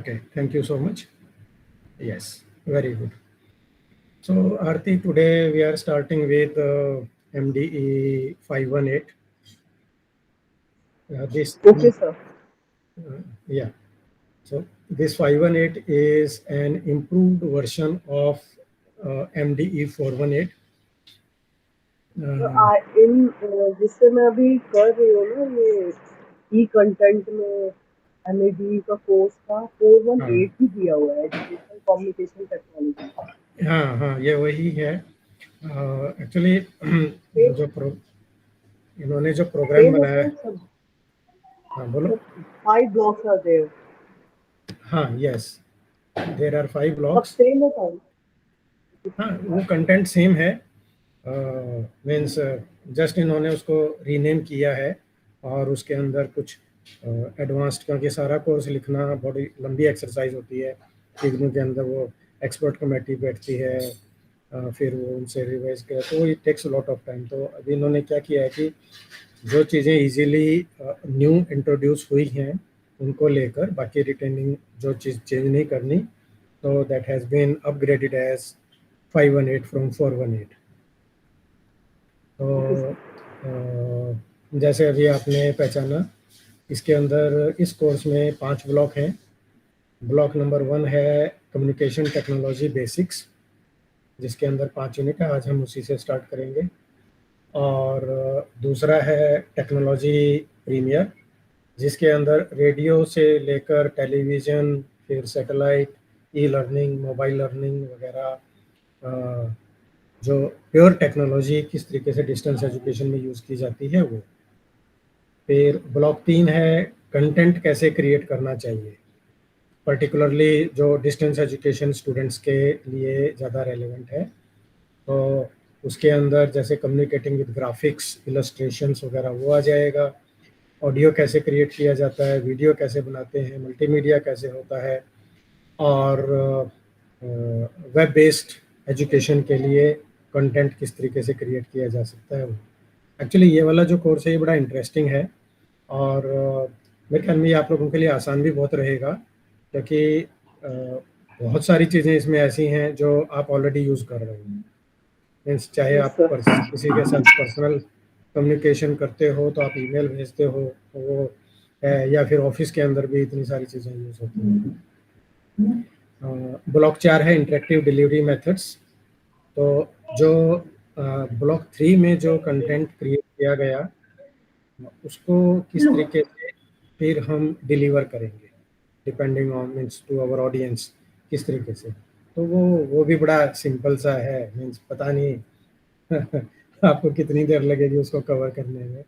Okay, thank you so much. Yes, very good. So, Aarti, today we are starting with MDE 518. This, Okay, sir. yeah. So, this 518 is an improved version of MDE 418. तो Uh, जिससे मैं अभी कर रही हूँ ना ये ई content में एमएडी का कोर्स का 418 हाँ ही दिया हुआ है, एजुकेशन कम्युनिकेशन टेक्नोलॉजी। हाँ हाँ, ये वही है एक्चुअली। जो इन्होंने जो प्रोग्राम सेम बनाया उसमें है। सब हाँ बोलो। 5 ब्लॉक्स आर देयर। हाँ, यस, देर आर 5 सब ब्लॉक्स। सेम है सारे। हाँ, वो कंटेंट सेम है, मीन्स जस्ट इन्होंने उसको रीनेम किया है। और उसके अंदर कुछ एडवांस्ड, क्योंकि सारा कोर्स लिखना बड़ी लंबी एक्सरसाइज होती है। इग्नू के अंदर वो एक्सपर्ट कमेटी बैठती है, फिर वो उनसे रिवाइज किया, तो it takes lot of time. तो अभी इन्होंने क्या किया है कि जो चीज़ें इजीली न्यू इंट्रोड्यूस हुई हैं उनको लेकर, बाकी रिटेनिंग जो चीज़ चेंज नहीं करनी, तो that has been upgraded as 518 from 418। Okay तो सर। जैसे अभी आपने पहचाना, इसके अंदर इस कोर्स में 5 ब्लॉक हैं। ब्लॉक नंबर 1 है कम्युनिकेशन टेक्नोलॉजी बेसिक्स, जिसके अंदर 5 यूनिट है। आज हम उसी से स्टार्ट करेंगे। और दूसरा है टेक्नोलॉजी प्रीमियर, जिसके अंदर रेडियो से लेकर टेलीविज़न, फिर satellite, e learning, mobile learning वगैरह, जो प्योर टेक्नोलॉजी किस तरीके से डिस्टेंस एजुकेशन में यूज़ की जाती है वो। फिर ब्लॉक 3 है कंटेंट कैसे क्रिएट करना चाहिए, पर्टिकुलरली जो डिस्टेंस एजुकेशन स्टूडेंट्स के लिए ज़्यादा रेलेवेंट है। तो उसके अंदर जैसे कम्युनिकेटिंग विद ग्राफिक्स, इलस्ट्रेशंस वगैरह वो आ जाएगा। ऑडियो कैसे क्रिएट किया जाता है, वीडियो कैसे बनाते हैं, मल्टीमीडिया कैसे होता है, और वेब बेस्ड एजुकेशन के लिए कंटेंट किस तरीके से क्रिएट किया जा सकता है वो। एक्चुअली ये वाला जो कोर्स है ये बड़ा इंटरेस्टिंग है, और मेरे ख्याल में ये आप लोगों के लिए आसान भी बहुत रहेगा, क्योंकि बहुत सारी चीज़ें इसमें ऐसी हैं जो आप ऑलरेडी यूज़ कर रहे हैं। मीन्स चाहे यस आप सर। किसी के साथ पर्सनल कम्युनिकेशन करते हो तो आप ईमेल भेजते हो, तो वो है, या फिर ऑफिस के अंदर भी इतनी सारी चीज़ें यूज़ होती हैं। ब्लॉक 4 है इंटरेक्टिव डिलीवरी मेथड्स। तो जो ब्लॉक 3 में जो कंटेंट क्रिएट किया गया उसको किस तरीके से फिर हम डिलीवर करेंगे, depending on means to our audience, किस तरीके से। तो वो भी बड़ा सिंपल सा है, मीन्स पता नहीं आपको कितनी देर लगेगी उसको कवर करने में।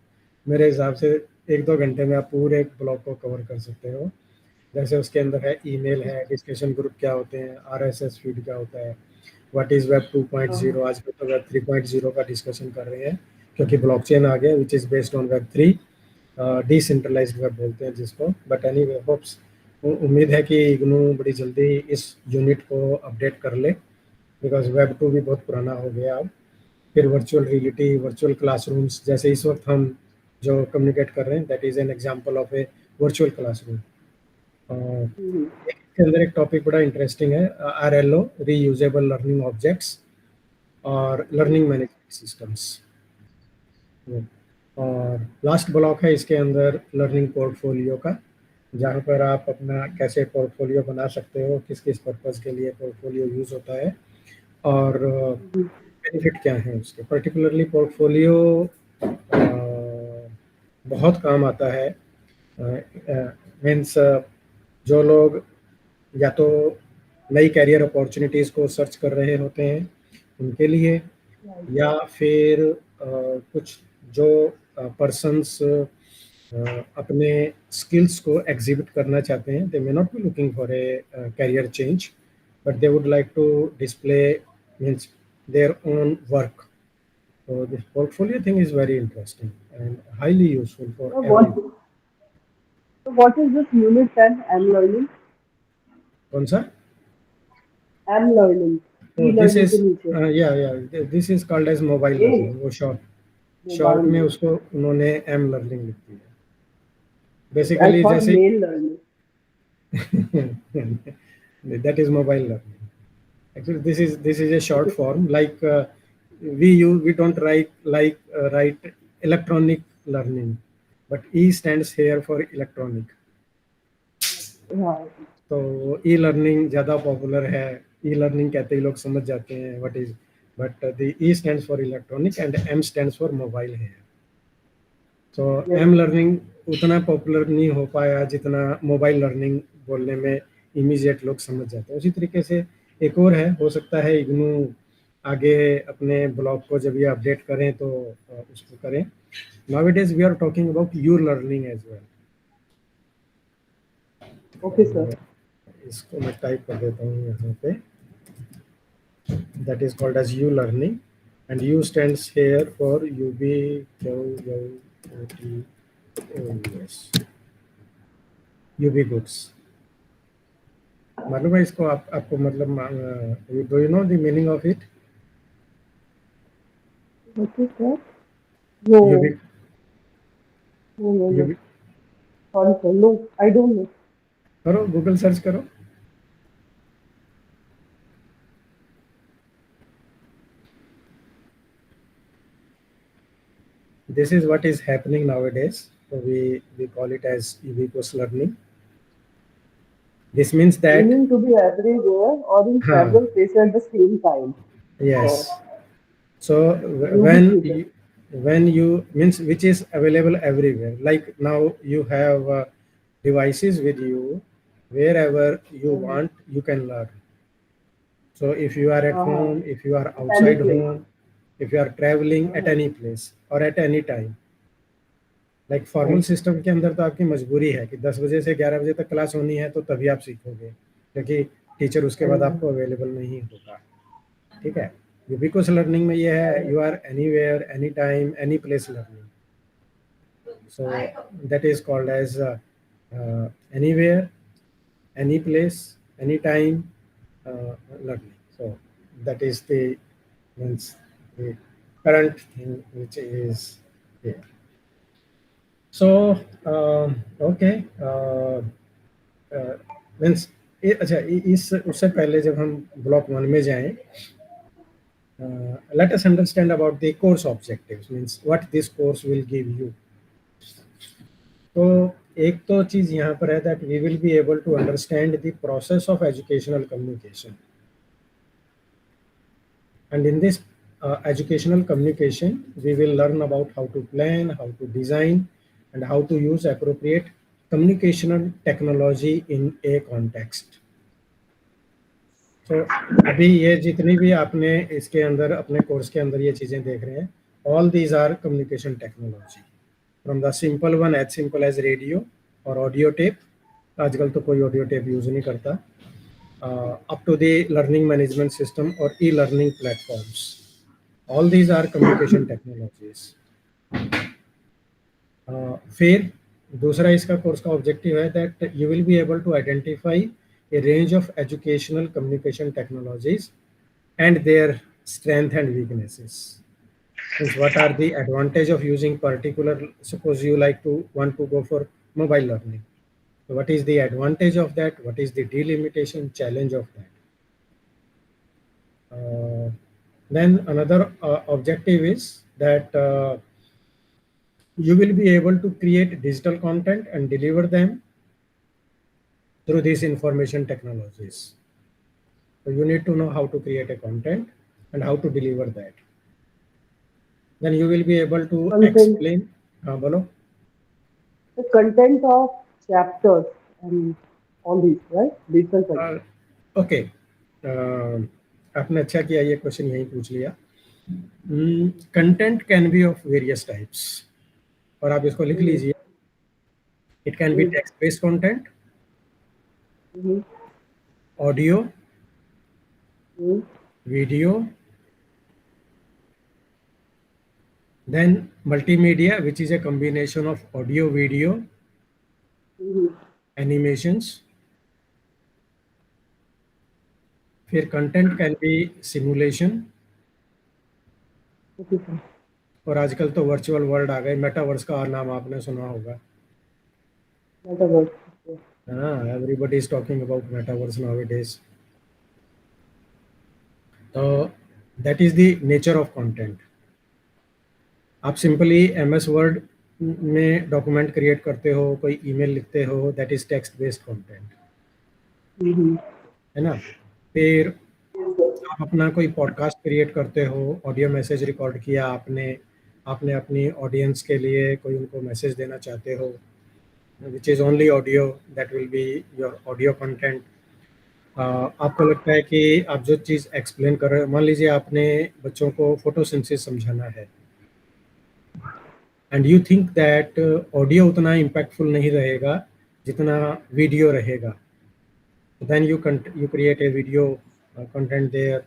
मेरे हिसाब से 1-2 घंटे में आप पूरे ब्लॉग को कवर कर सकते हो। जैसे उसके अंदर है ईमेल है, डिस्कशन ग्रुप क्या होते हैं, आरएसएस फीड क्या होता है, व्हाट इज़ वेब 2.0, आजकल तो वेब 3.0 का डिस्कशन कर रहे हैं, क्योंकि ब्लॉकचेन आ गया which is based on web 3, decentralised web बोलते हैं जिसको। बट एनीवे होप्स, उम्मीद है कि इग्नू बड़ी जल्दी इस यूनिट को अपडेट कर ले, बिकॉज वेब 2 भी बहुत पुराना हो गया अब। फिर वर्चुअल रियलिटी, वर्चुअल क्लासरूम्स, जैसे इस वक्त हम जो कम्युनिकेट कर रहे हैं, that is an example of A virtual classroom. इसके अंदर एक टॉपिक बड़ा इंटरेस्टिंग है, आरएलओ, रीयूजेबल लर्निंग ऑब्जेक्ट्स और लर्निंग मैनेजमेंट सिस्टम्स। और लास्ट ब्लॉक है इसके अंदर लर्निंग पोर्टफोलियो का, जहाँ पर आप अपना कैसे पोर्टफोलियो बना सकते हो, किस किस पर्पज़ के लिए पोर्टफोलियो यूज़ होता है, और बेनिफिट क्या है उसके। पर्टिकुलरली पोर्टफोलियो बहुत काम आता है, मीन्स जो लोग या तो नई कैरियर अपॉर्चुनिटीज़ को सर्च कर रहे होते हैं उनके लिए, या फिर कुछ जो पर्सन्स अपने स्किल्स को एग्जिबिट करना चाहते हैं, they may not be looking for a career change, but they would like to display means their own work. So this portfolio thing is very interesting and highly useful for So everyone. what is this unit 10 M learning? कौन सा? M learning, Oh, E this learning के is नीचे this is called as mobile a learning. वो short mobile में learning. उसको उन्होंने M learning लिख दी है। आई बेसिकली थॉट जैसे mail learning. That is mobile learning. Actually, this is a short form. Like we don't write electronic learning, but E stands here for electronic. हाँ तो e learning ज़्यादा popular है. E learning कहते ही लोग समझ जाते हैं what is, but the E stands for electronic and M stands for mobile है. तो yes एम लर्निंग उतना पॉपुलर नहीं हो पाया जितना मोबाइल लर्निंग बोलने में इमीडिएट लोग समझ जाते हैं. उसी तरीके से एक और है, हो सकता है इग्नू आगे अपने ब्लॉग को जब ये अपडेट करें तो उसको करें. Nowadays we are talking about U learning as well. okay sir इसको मैं टाइप कर देता हूँ यहाँ पे. That is called as U learning, and U stands here for UBQWOTOUS, UbiQuics. मालूम है इसको? आपको मतलब do you know the meaning of it? okay sir no UB no UB sorry sir no I don't know करो, Google search करो. This is what is happening nowadays. So we call it as ubiquitous learning. This means that meaning to be everywhere or in हाँ, several places at the same time. yes. So Ubiquitous. when you means which is available everywhere. Like now you have devices with you, wherever you want you can learn. So if you are at Uh-huh. home, if you are At any outside place. home, if you are traveling at Uh-huh. any place or at any time. Like formal Right. System के अंदर तो आपकी मजबूरी है कि 10 बजे से 11 बजे तक क्लास होनी है तो तभी आप सीखोगे, क्योंकि टीचर उसके बाद आपको अवेलेबल नहीं होगा. ठीक है. यूबिक्वस लर्निंग में ये है, you are anywhere, any time, any place learning. So that is called as anywhere, any place, anytime learning. So that is the means the current thing which is here. So okay, means अच्छा इस उससे पहले जब हम block 1 में जाएं, let us understand about the course objectives, means what this course will give you. तो एक तो चीज़ यहाँ पर है that we will be able to understand the process of educational communication, and in this educational communication we will learn about how to plan, how to design, and how to use appropriate communicational technology in a context. तो अभी ये जितनी भी आपने इसके अंदर अपने course के अंदर ये चीज़ें देख रहे हैं, all these are communication technology, from the simple one as simple as radio और ऑडियो टेप. आजकल तो कोई ऑडियो टेप यूज़ नहीं करता. Up to the learning management system और e learning platforms, all these are communication technologies. फिर दूसरा इसका कोर्स का ऑब्जेक्टिव है that you will be able to identify a range of educational communication technologies and their strength and weaknesses. Means what are the advantage of using particular, suppose you want to go for mobile learning. So what is the advantage of that? What is the delimitation, challenge of that? Then another objective is that you will be able to create digital content and deliver them through these information technologies. So you need to know how to create a content and how to deliver that. Then you will be able to Content. explain. Bolo. The content of chapters and all these, right? Digital content. Okay, आपने अच्छा किया ये question यही पूछ लिया. Content can B of various types, और आप इसको लिख लीजिए. It can B text based content, audio, video, then multimedia, which is a combination of audio, video, animations. फिर content can B simulation, Okay, sir. और आजकल तो वर्चुअल वर्ल्ड आ गए, मेटावर्स का नाम आपने सुना होगा. Metaverse. Okay. everybody is talking about metaverse nowadays. तो that is the nature of content. आप सिंपली MS वर्ड में डॉक्यूमेंट क्रिएट करते हो, कोई ईमेल लिखते हो, that is text based content, है ना। फिर आप अपना कोई पॉडकास्ट क्रिएट करते हो, ऑडियो मैसेज रिकॉर्ड किया आपने, आपने अपनी ऑडियंस के लिए कोई उनको मैसेज देना चाहते हो, which is only audio, that will be your audio content. आपको लगता है कि आप जो चीज़ एक्सप्लेन कर रहे हो, मान लीजिए आपने बच्चों को फोटोसिंथेसिस समझाना है, and you think that audio उतना इम्पैक्टफुल नहीं रहेगा जितना वीडियो रहेगा, then you create a video content there.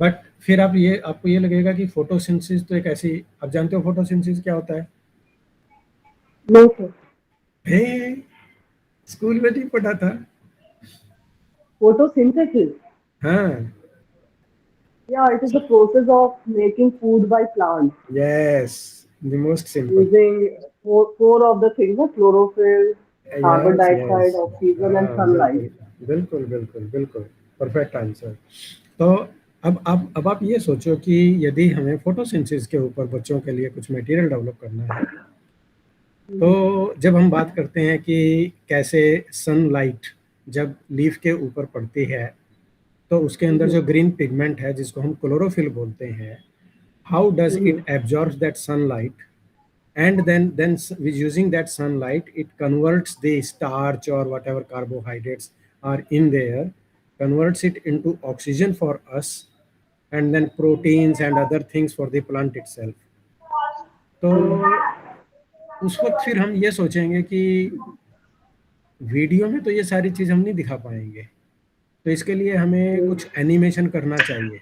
But फिर आपको ये लगेगा कि फोटोसिंथेसिस तो एक ऐसी, आप जानते हो फोटोसिंथेसिस क्या होता है? नो सर, हे, स्कूल में नहीं पढ़ा था? photosynthesis, हाँ, yeah, it is the process of making food by plants yes, the most simple, using four of the things, chlorophyll, carbon yes dioxide, yes, oxygen and हाँ sunlight. बिल्कुल बिल्कुल बिल्कुल बिल्कुल, परफेक्ट आंसर। तो अब आप ये सोचो कि यदि हमें फोटोसिंथेसिस के ऊपर बच्चों के लिए कुछ मटेरियल डेवलप करना है, तो जब हम बात करते हैं कि कैसे सनलाइट जब लीफ के ऊपर पड़ती है तो उसके अंदर जो ग्रीन पिगमेंट है जिसको हम क्लोरोफिल बोलते हैं, how does it absorbs that sunlight, and then with using that sunlight it converts the starch or whatever carbohydrates are in there, converts it into oxygen for us, and then proteins and other things for the plant itself. तो उस वक्त फिर हम ये सोचेंगे कि video में तो ये सारी चीज़ हम नहीं दिखा पाएंगे, तो इसके लिए हमें कुछ एनिमेशन करना चाहिए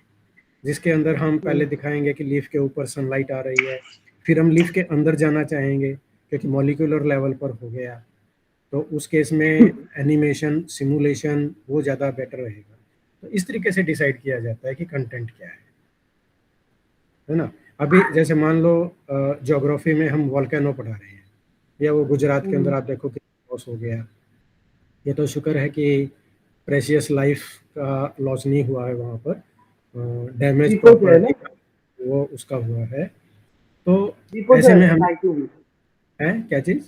जिसके अंदर हम पहले दिखाएंगे कि लीफ के ऊपर सनलाइट आ रही है, फिर हम लीफ के अंदर जाना चाहेंगे क्योंकि मॉलिक्यूलर लेवल पर हो गया, तो उस केस में एनिमेशन सिमुलेशन वो ज़्यादा बेटर रहेगा। तो इस तरीके से डिसाइड किया जाता है कि कंटेंट क्या है ना। अभी जैसे मान लो ज्योग्राफी में हम वॉल्केनो पढ़ा रहे हैं, या वो गुजरात के अंदर आप देखो कि लॉस हो गया, ये तो शुक्र है कि प्रेशियस लाइफ का लॉस नहीं हुआ है वहाँ पर, डैमेज प्रॉपर्टी वो उसका हुआ है। तो ऐसे में हम है क्या चीज,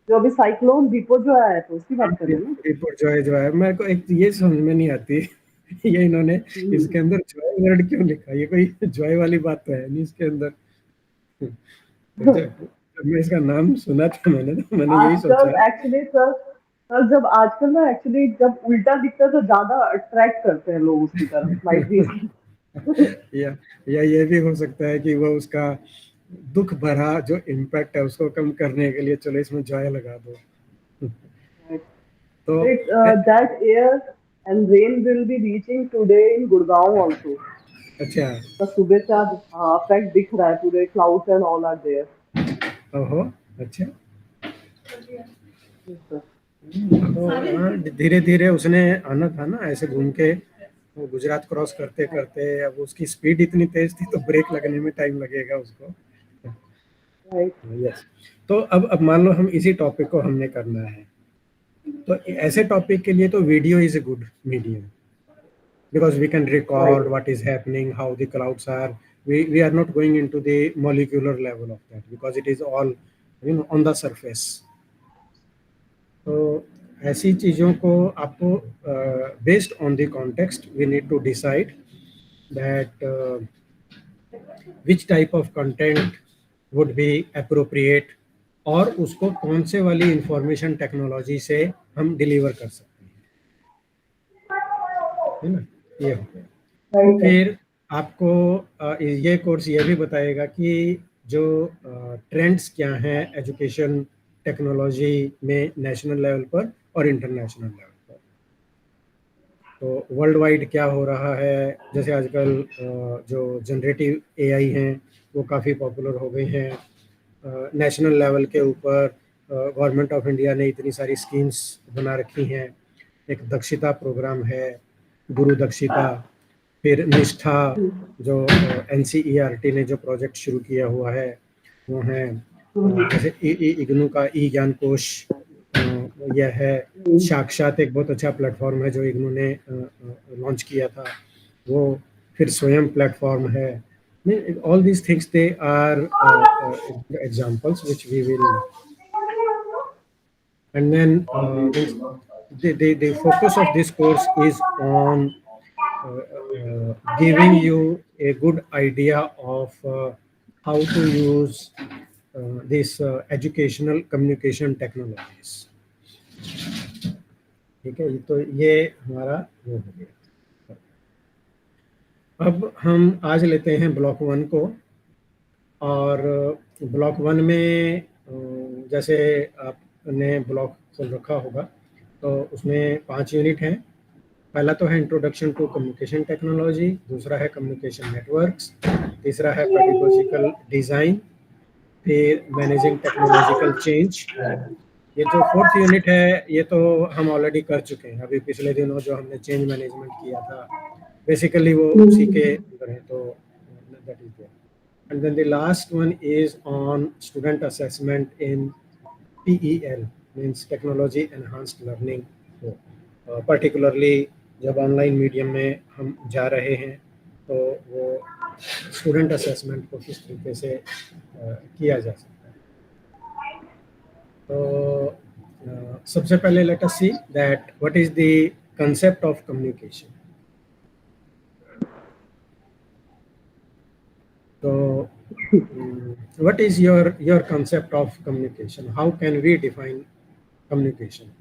जो अभी साइक्लोन बिपोजॉय आया था उसकी बात कर रहे हैं ना? बिपोजॉय जो है, मेरे को एक ये समझ में नहीं आती ये इन्होंने इसके अंदर जॉय वर्ड क्यों लिखा, ये कोई जॉय वाली बात तो है नहीं इसके अंदर। जब मैं इसका नाम सुना था मैंने यही सोचा एक्चुअली सर जब आजकल ना एक्चुअली जब उल्टा दिखता है तो ज्यादा अट्रैक्ट करते हैं लोग उसकी तरफ, लाइक या ये भी हो सकता है कि वो उसका दुख भरा जो इम्पैक्ट है उसको कम करने के लिए चलो इसमें जॉय लगा दो। तो that air and rain will be reaching today in Gurgaon also. अच्छा, तो सुबह से आज effect दिख रहा है, पूरे clouds and all are there. ओहो, अच्छा। तो धीरे धीरे उसने आना था ना ऐसे घूम के, वो गुजरात क्रॉस करते करते, अब उसकी स्पीड इतनी तेज थी तो ब्रेक लगने में टाइम लगेगा उसको। यस, तो अब मान लो हम इसी टॉपिक को हमने करना है, तो ऐसे टॉपिक के लिए तो video is a good medium, because we can record what is happening, how the clouds are. We are not going into the molecular level of that because it is all on the surface. तो ऐसी चीज़ों को आपको based on the context we need to decide that which type of content would be appropriate और उसको कौन से वाली इंफॉर्मेशन टेक्नोलॉजी से हम डिलीवर कर सकते हैं, है ना। ये हो गया। फिर आपको ये कोर्स ये भी बताएगा कि जो ट्रेंड्स क्या हैं एजुकेशन टेक्नोलॉजी में नेशनल लेवल पर और इंटरनेशनल लेवल पर, तो वर्ल्ड वाइड क्या हो रहा है। जैसे आजकल जो जनरेटिव एआई हैं वो काफ़ी पॉपुलर हो गई हैं, नेशनल लेवल के ऊपर गवर्नमेंट ऑफ इंडिया ने इतनी सारी स्कीम्स बना रखी हैं, एक दक्षता प्रोग्राम है, गुरु दक्षता, फिर निष्ठा जो NCERT ने जो प्रोजेक्ट शुरू किया हुआ है वो है, जैसे इग्नू का ई ज्ञान कोश, यह है हम्म, साक्षात, एक बहुत अच्छा प्लेटफॉर्म है जो इन्होंने लॉन्च किया था, वो फिर स्वयं प्लेटफॉर्म है। All these things they are examples which we will, and then means the focus of this course is on giving you a good idea of how to use this educational communication technologies. ठीक है, तो ये हमारा वो हो गया। अब हम आज लेते हैं ब्लॉक 1 को, और ब्लॉक 1 में जैसे आपने ब्लॉक खोल रखा होगा तो उसमें 5 यूनिट हैं। पहला तो है इंट्रोडक्शन टू कम्युनिकेशन टेक्नोलॉजी, दूसरा है कम्युनिकेशन नेटवर्क्स, तीसरा है पेडागोजिकल डिज़ाइन, फिर मैनेजिंग टेक्नोलॉजिकल चेंज। ये जो 4th यूनिट है ये तो हम ऑलरेडी कर चुके हैं, अभी पिछले दिनों जो हमने चेंज मैनेजमेंट किया था बेसिकली वो उसी के अंदर है, तो that is there. And then the last one is on student assessment in PEL, means technology enhanced learning। तो particularly जब ऑनलाइन मीडियम में हम जा रहे हैं तो वो स्टूडेंट असेसमेंट को किस तरीके से किया जा सकता है। तो सबसे पहले let us see that what is the concept of communication. तो what is your concept of communication? How can we define communication?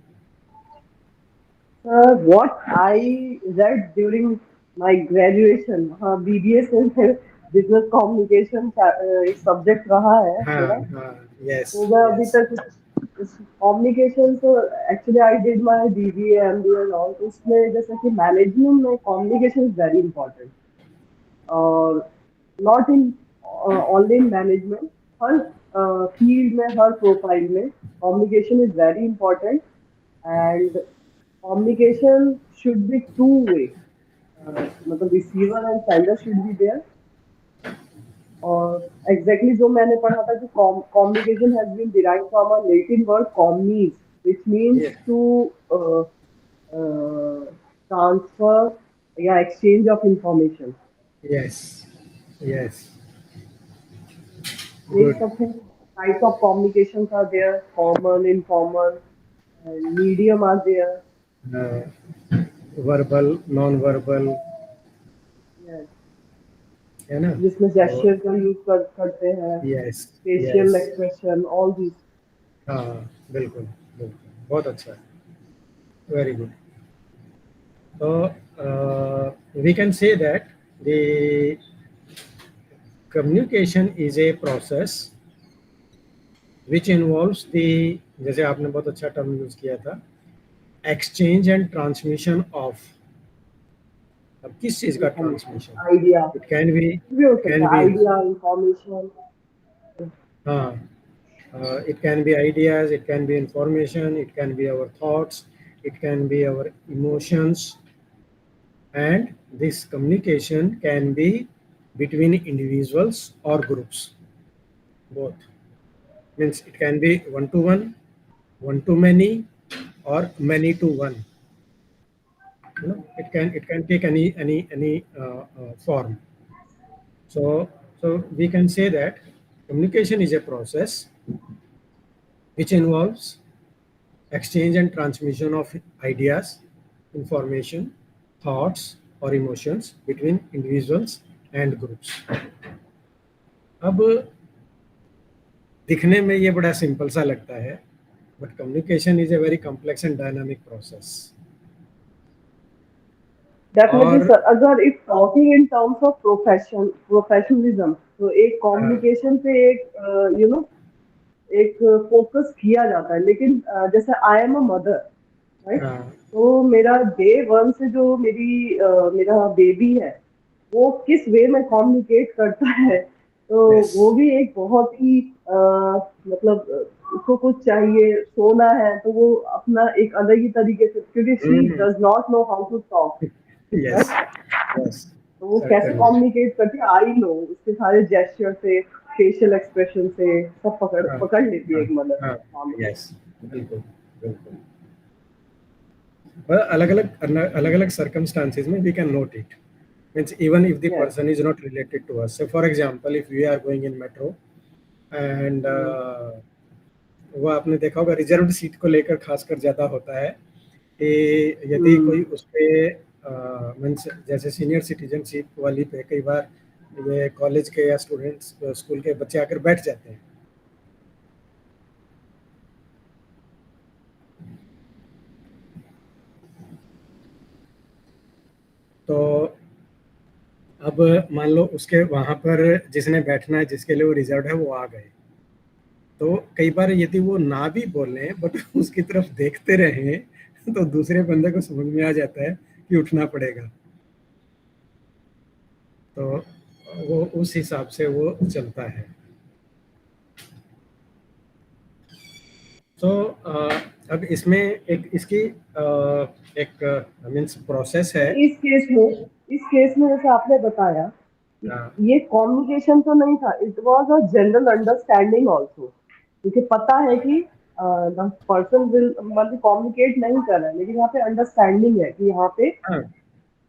what I read during my graduation, BBA से बिजनेस कम्युनिकेशन एक सब्जेक्ट रहा है हाँ मेरा। हाँ, yes तो मैं अभी yes, तक कम्युनिकेशन, तो actually I did my BBA MBA और all, उसमें जैसे कि मैनेजमेंट में कम्युनिकेशन इज वेरी इंपॉर्टेंट, और not in only in management, हर फील्ड में, हर प्रोफाइल में communication is very important. And communication should be two way, मतलब receiver and sender should be there. और एग्जैक्टली जो मैंने पढ़ा था कि communication has been derived from a Latin word communis, which means yeah, to transfer या exchange of information. yes yes, These good, सब types of communications are there, formal, informal, and medium are there. uh, verbal non-verbal, Yes. है ना? जिसमें तो gesture का use करते हैं, yes facial yes, expression, all these. हाँ बिल्कुल बिल्कुल, बहुत अच्छा, very good. So we can say that the communication is a process which involves the, जैसे आपने बहुत अच्छा टर्म यूज किया था, exchange and transmission of, अब किस चीज का transmission? Idea. It can B, कुछ भी हो सकता कैन है, बी, idea, information. हाँ, it can be ideas, it can be information, it can be our thoughts, it can be our emotions, and this communication can be between individuals or groups, both, means it can be one to one to many, or many to one. You know, it can take any form. So we can say that communication is a process which involves exchange and transmission of ideas, information, thoughts or emotions between individuals and groups. अब दिखने में ये बड़ा simple सा लगता है, but communication is a very complex and dynamic process. Definitely, और sir. अगर if talking in terms of professionalism, तो एक हाँ communication पे एक you know एक फोकस किया जाता है, लेकिन जैसे I am a mother, right? हाँ, तो मेरा डे वन से जो मेरा बेबी है, वो किस वे में कम्युनिकेट करता है, तो यस, वो भी एक बहुत ही मतलब उसको कुछ चाहिए, सोना है, तो वो अपना एक अलग ही तरीके से, क्योंकि she does not know how to talk, yes right? Yes, तो वो कैसे सर्टेनली, कम्युनिकेट करती है, आई नो उसके सारे जेस्चर से, फेशियल एक्सप्रेशन से सब पकड़ हाँ पकड़ लेती है हाँ एक मदर हाँ, मामले। यस बिल्कुल। बिल्कुल। अलग अलग सर्कमस्टांसेस में we can note it, means even if the Yes. person is not related to us. So for example, if we are going in metro and वो आपने देखा होगा रिजर्व्ड सीट को लेकर खासकर ज्यादा होता है कि यदि कोई उस पे मीन्स जैसे सीनियर सिटीजन सीट वाली पे कई बार ये कॉलेज के या स्टूडेंट्स स्कूल के बच्चे आकर बैठ जाते हैं, तो अब मान लो उसके वहां पर जिसने बैठना है जिसके लिए वो रिजर्व है वो आ गए, तो कई बार यदि वो ना भी बोले बट उसकी तरफ देखते रहे तो दूसरे बंदे को समझ में आ जाता है कि उठना पड़ेगा, तो वो उस हिसाब से वो चलता है। तो अब इसमें एक इसकी एक मीन्स प्रोसेस है। इस केस में जैसे आपने बताया, हाँ, ये कम्युनिकेशन तो नहीं था, it was a general understanding also, क्योंकि पता है कि द पर्सन विल मतलब कम्युनिकेट नहीं कर रहा है, लेकिन यहाँ पे अंडरस्टैंडिंग है कि यहाँ पे, हाँ,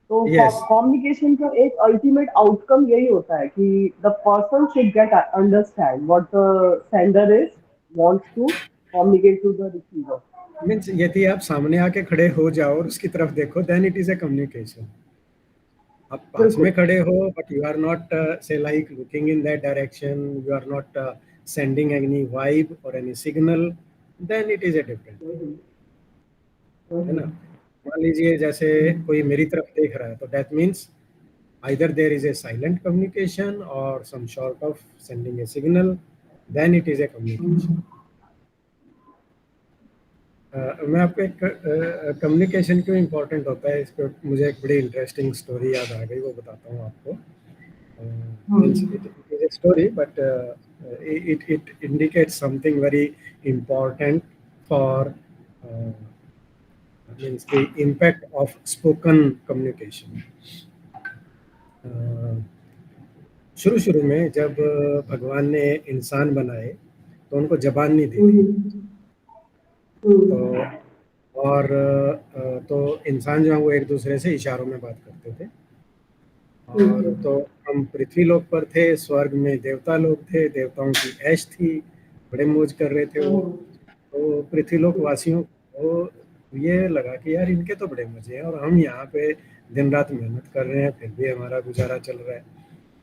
तो यस, कम्युनिकेशन का एक अल्टीमेट आउटकम यही होता है कि the person should get understand what the sender is wants to communicate to the receiver. Means यदि आप सामने आके खड़े हो जाओ और उसकी तरफ देखो then it is a communication. आप पास में बिल्कुल। खड़े हो but you are not say like looking in that direction, you are not sending any vibe or any signal, then it is a different, hmm, है ना। हम्म, मान लीजिए जैसे कोई मेरी तरफ देख रहा है तो that means either there is a silent communication or some sort of sending a signal, then it is a communication. हम्म, मैं आपको एक कम्युनिकेशन क्यों इम्पोर्टेंट होता है इस पर मुझे एक बड़ी इंटरेस्टिंग स्टोरी याद आ गई, वो बताता हूँ आपको। Means hmm, it is a story but it indicates something very important for uh, means the impact of spoken communication. शुरू शुरू में जब भगवान ने इंसान बनाए तो उनको जबान नहीं दी थी, हम्म, हम्म, तो और तो इंसान जो है वो एक दूसरे से इशारों में बात करते थे, और हम्म, तो हम पृथ्वी लोक पर थे, स्वर्ग में देवता लोग थे, देवताओं की ऐश थी, बड़े मौज कर रहे थे वो। तो पृथ्वी लोक वासियों को ये लगा कि यार इनके तो बड़े मजे हैं और हम यहाँ पे दिन रात मेहनत कर रहे हैं फिर भी हमारा गुजारा चल रहा है,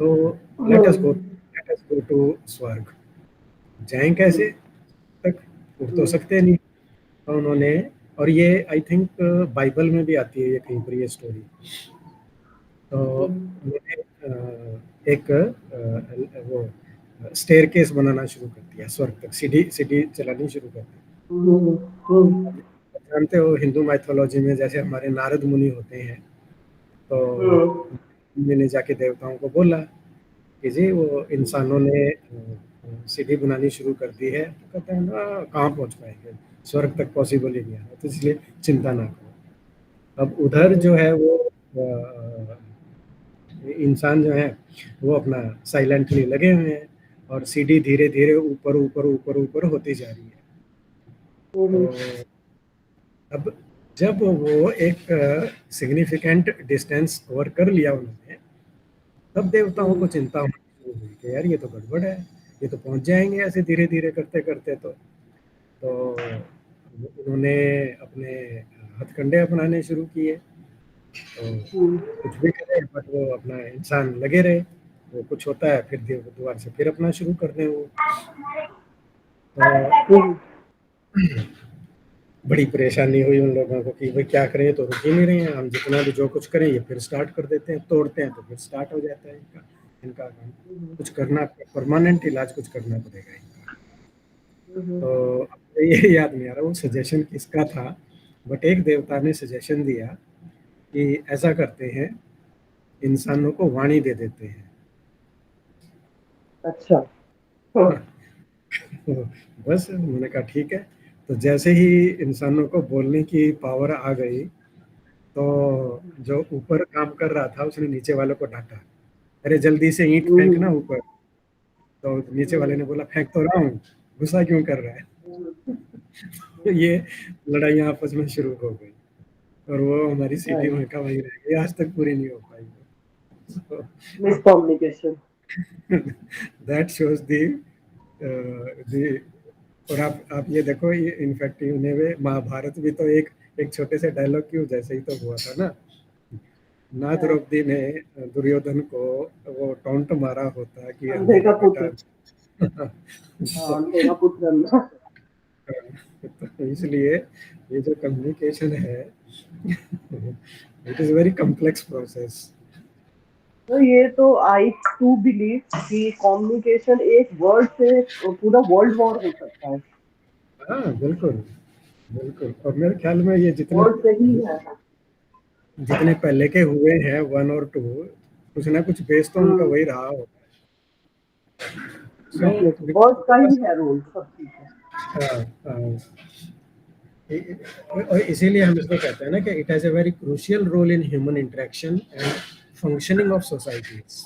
तो लेट अस गो टू स्वर्ग। जाएं कैसे, तक उड़ तो सकते नहीं, तो उन्होंने, और ये आई थिंक बाइबल में भी आती है ये कहीं पर ये स्टोरी, तो उन्होंने एक वो स्टेयर केस बनाना शुरू कर दिया, स्वर्ग तक सीढ़ी सीढ़ी चलानी शुरू कर दी। जानते हो हिंदू माइथोलॉजी में जैसे हमारे नारद मुनि होते हैं, तो मैंने जाके देवताओं को बोला कि जी वो इंसानों ने सीढ़ी बनानी शुरू कर दी है, तो कहते हैं ना कहाँ पहुँच पाएंगे, स्वर्ग तक पॉसिबल ही नहीं आ रहा, तो इसलिए चिंता ना करो। अब उधर जो है वो इंसान जो है वो अपना साइलेंटली लगे हुए हैं और सीढ़ी धीरे धीरे ऊपर ऊपर ऊपर ऊपर होती जा रही है। तो अब जब वो एक सिग्निफिकेंट डिस्टेंस कवर कर लिया उन्होंने, तब देवताओं को चिंता होनी शुरू हुई कि यार ये तो गड़बड़ है, ये तो पहुंच जाएंगे ऐसे धीरे धीरे करते करते, तो उन्होंने अपने हथकंडे अपनाने शुरू किए, तो कुछ भी करे बट वो अपना इंसान लगे रहे, वो कुछ होता है फिर दोबारा से फिर अपना शुरू कर दें वो, तो बड़ी परेशानी हुई उन लोगों को कि भाई क्या करें, तो रुक ही नहीं रहे हैं, हम जितना भी जो कुछ करें ये फिर स्टार्ट कर देते हैं, तोड़ते हैं तो फिर स्टार्ट हो जाता है इनका इनका काम, कुछ करना परमानेंट इलाज कुछ करना पड़ेगा इनका। तो अब ये याद नहीं आ रहा वो सजेशन किसका था, बट एक देवता ने सजेशन दिया कि ऐसा करते हैं इंसानों को वाणी दे देते हैं। अच्छा। तो बस उन्होंने कहा ठीक है, तो जैसे ही इंसानों को बोलने की पावर आ गई, तो जो ऊपर काम कर रहा था उसने नीचे वालों को डांटा, अरे जल्दी से ईंट फेंकना ऊपर, तो नीचे वाले ने बोला फेंक तो रहा हूँ, गुस्सा क्यों कर रहा है। ये लड़ाइयाँ आपस में शुरू हो गई और वो हमारी सिटी में का वही रह गई, आज तक पूरी नहीं हो पाई। So miscommunication. that shows the और आप ये देखो, ये इनफैक्ट इन्हें महाभारत भी तो एक छोटे से डायलॉग क्यों जैसे ही तो हुआ था ना, ना द्रौपदी ने दुर्योधन को वो टॉन्ट मारा होता कि अंधे का बेटा। पुत्र। हाँ, अंधे का पुत्र। तो इसलिए ये जो कम्युनिकेशन है it is very complex process. तो ये तो आई टू बिलीव कि कम्युनिकेशन एक वर्ड से पूरा वर्ल्ड वॉर हो सकता है। हाँ बिल्कुल बिल्कुल, और मेरे ख्याल में ये जितने वर्ड से ही है। जितने पहले के हुए हैं 1 और 2, कुछ ना कुछ बेस तो उनका वही रहा हो। So, डेफिनेटली वर्ड का ही है रोल सब चीज में। हाँ, और इसीलिए हम इसको कहते हैं ना कि it has a very crucial role in human interaction and functioning of societies.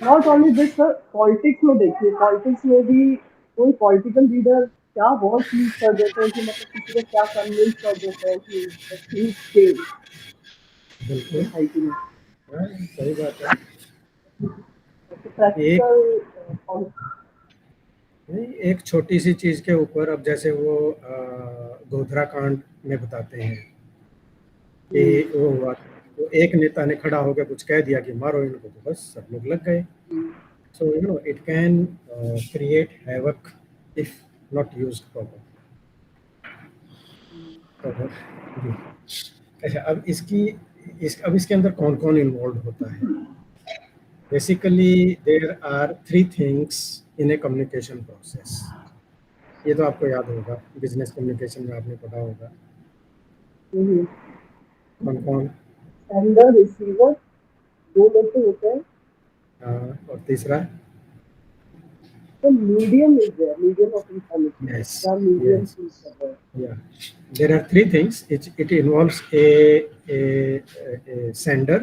Not only this sir, politics में देखिए, पॉलिटिक्स में भी कोई पॉलिटिकल लीडर क्या वर्ड यूज कर देते हैं कि मतलब किसी को क्या कन्विंस कर देते हैं कि थिंग्स चेंज बिल्कुल, सोसाइटी में। हाँ, सही बात है। एक प्रैक्टिकल। नहीं, एक छोटी सी चीज के ऊपर, अब जैसे वो गोधरा कांड में बताते हैं कि वो हुआ, तो एक नेता ने खड़ा होकर कुछ कह दिया कि मारो इनको, तो बस सब लोग लग गए। So it can create havoc if not used proper. जी। अच्छा, अब इसके अंदर कौन कौन इन्वॉल्व होता है? Basically there are 3 things in a communication process. ये तो आपको याद होगा, बिजनेस कम्युनिकेशन में आपने पढ़ा होगा। कौन कौन? सेंडर रिसीवर दो लोग तो होते हैं। और तीसरा? The medium is there, medium of information. Yes, There are mediums yes, to each other. yeah. There are 3 things. It involves a sender,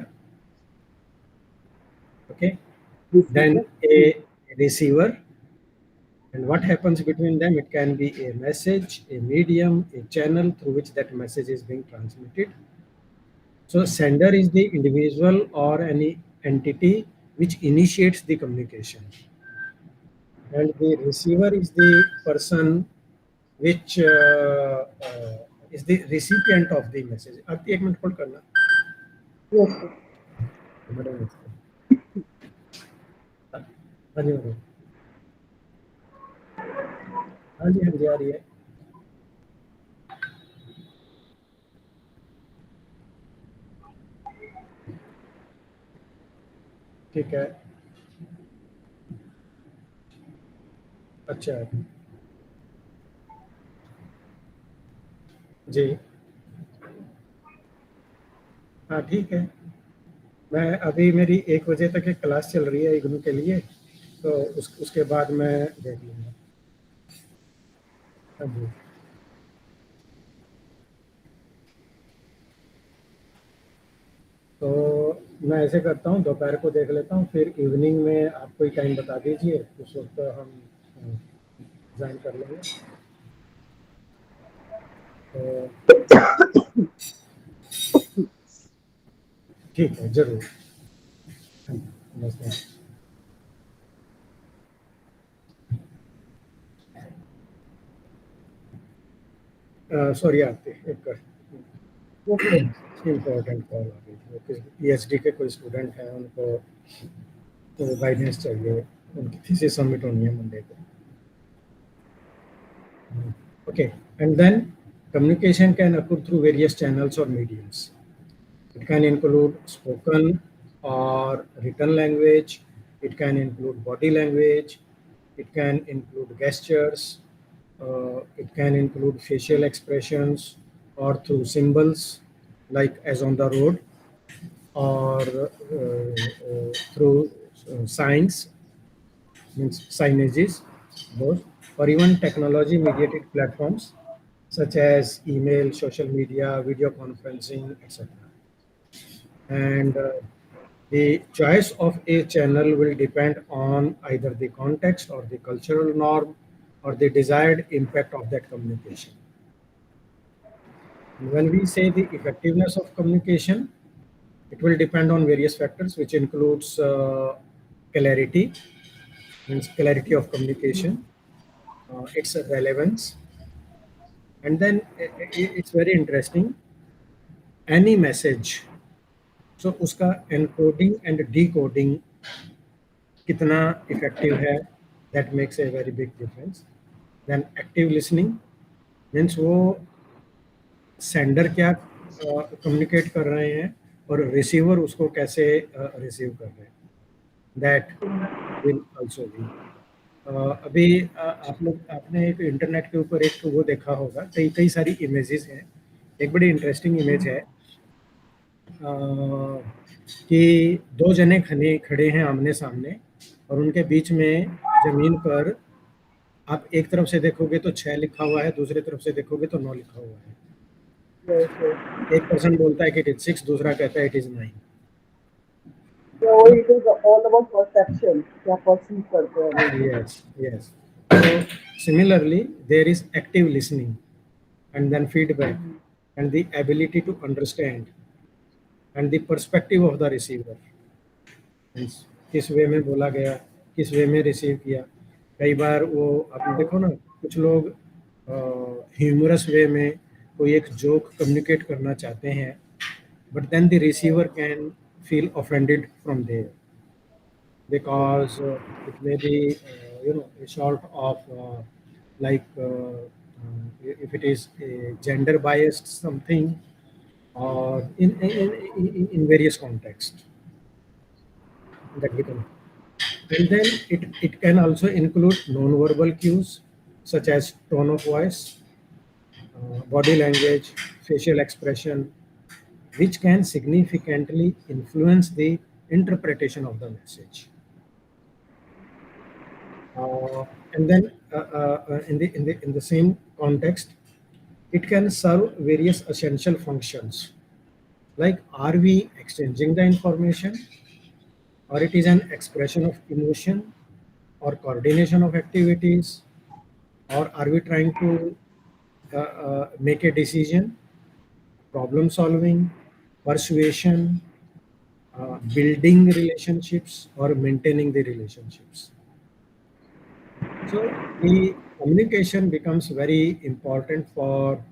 okay, then Receiver. a receiver, and what happens between them? It can be a message, a medium, a channel through which that message is being transmitted. So sender is the individual or any entity which initiates the communication, and the receiver is the person which is the recipient of the message. अब 1 minute hold करना। Yes, sir. हाँ जी madam, हाँ जी, हाँ जी, आ रही है। ठीक है, अच्छा जी, हाँ ठीक है। मैं अभी मेरी 1 बजे तक एक क्लास चल रही है इग्नू के लिए, तो उसके बाद मैं देख लूँगा। हाँ जी, तो मैं ऐसे करता हूँ, दोपहर को देख लेता हूँ, फिर इवनिंग में आप कोई टाइम बता दीजिए, उस वक्त हम ज्वाइन कर लेंगे। तो ठीक है, जरूर। हाँ जी, नमस्ते। सॉरी, आपके एक इम्पोर्टेंट कॉल आ गई थी। पीएचडी के कोई स्टूडेंट हैं, उनको तो गाइडेंस चाहिए, उनकी थीसिस सबमिट होनी है मंडे को। Okay, and then communication can occur through various channels or mediums. It can include spoken or written language. It can include body language. It can include gestures. It can include facial expressions or through symbols, like as on the road, or through signs, means signages, those, or even technology mediated platforms such as email, social media, video conferencing, etc. And the choice of a channel will depend on either the context or the cultural norm, or the desired impact of that communication. And when we say the effectiveness of communication, it will depend on various factors, which includes clarity, means clarity of communication, its relevance, and then it's very interesting. Any message, so उसका encoding and decoding कितना effective है, that makes a very big difference. Then active listening means वो sender क्या communicate कर रहे हैं और receiver उसको कैसे रिसीव कर रहे हैं, दैट विल आल्सो बी। अभी आप लोग आपने एक इंटरनेट के ऊपर एक वो देखा होगा, कई कई सारी इमेजेस हैं। एक बड़ी इंटरेस्टिंग इमेज है कि दो जने खड़े हैं आमने सामने और उनके बीच में जमीन पर आप एक तरफ से देखोगे तो 6 लिखा हुआ है, दूसरी तरफ से देखोगे तो 9 लिखा हुआ है। एक पर्सन बोलता है कि इट इज 6, दूसरा कहता है it is 9। So it is all about perception. क्या perceive करते हैं हम। Yes, yes. So similarly, there is active listening, and then feedback, and the ability to understand, and the perspective of the receiver. Means किस वे में बोला गया, किस वे में रिसीव किया। कई बार वो आप देखो ना, कुछ लोग ह्यूमरस वे में कोई एक जोक कम्युनिकेट करना चाहते हैं, but then the receiver can feel offended from there because it may be a sort of like if it is a gender biased something or in various contexts that we can. And then it can also include non-verbal cues such as tone of voice, body language, facial expression, which can significantly influence the interpretation of the message. And then in the same context, it can serve various essential functions, like are we exchanging the information, or it is an expression of emotion or coordination of activities, or are we trying to make a decision, problem solving, persuasion, building relationships, or maintaining the relationships. So the communication becomes very important for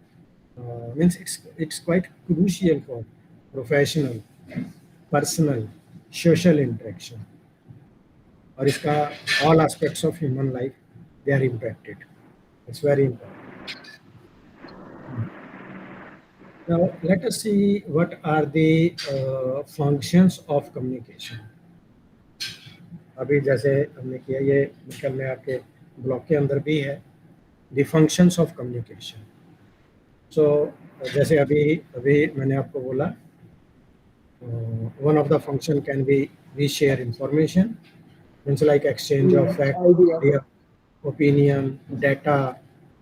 means it's quite crucial for professional, personal, social interaction. और इसका all aspects of human life they are impacted. It's very important. Now let us see what are the functions of communication. अभी जैसे हमने किया, ये निकल में आपके ब्लॉक के अंदर भी है, the functions of communication. So जैसे अभी मैंने आपको बोला, one of the function can be we share information, means like exchange of fact, opinion, data,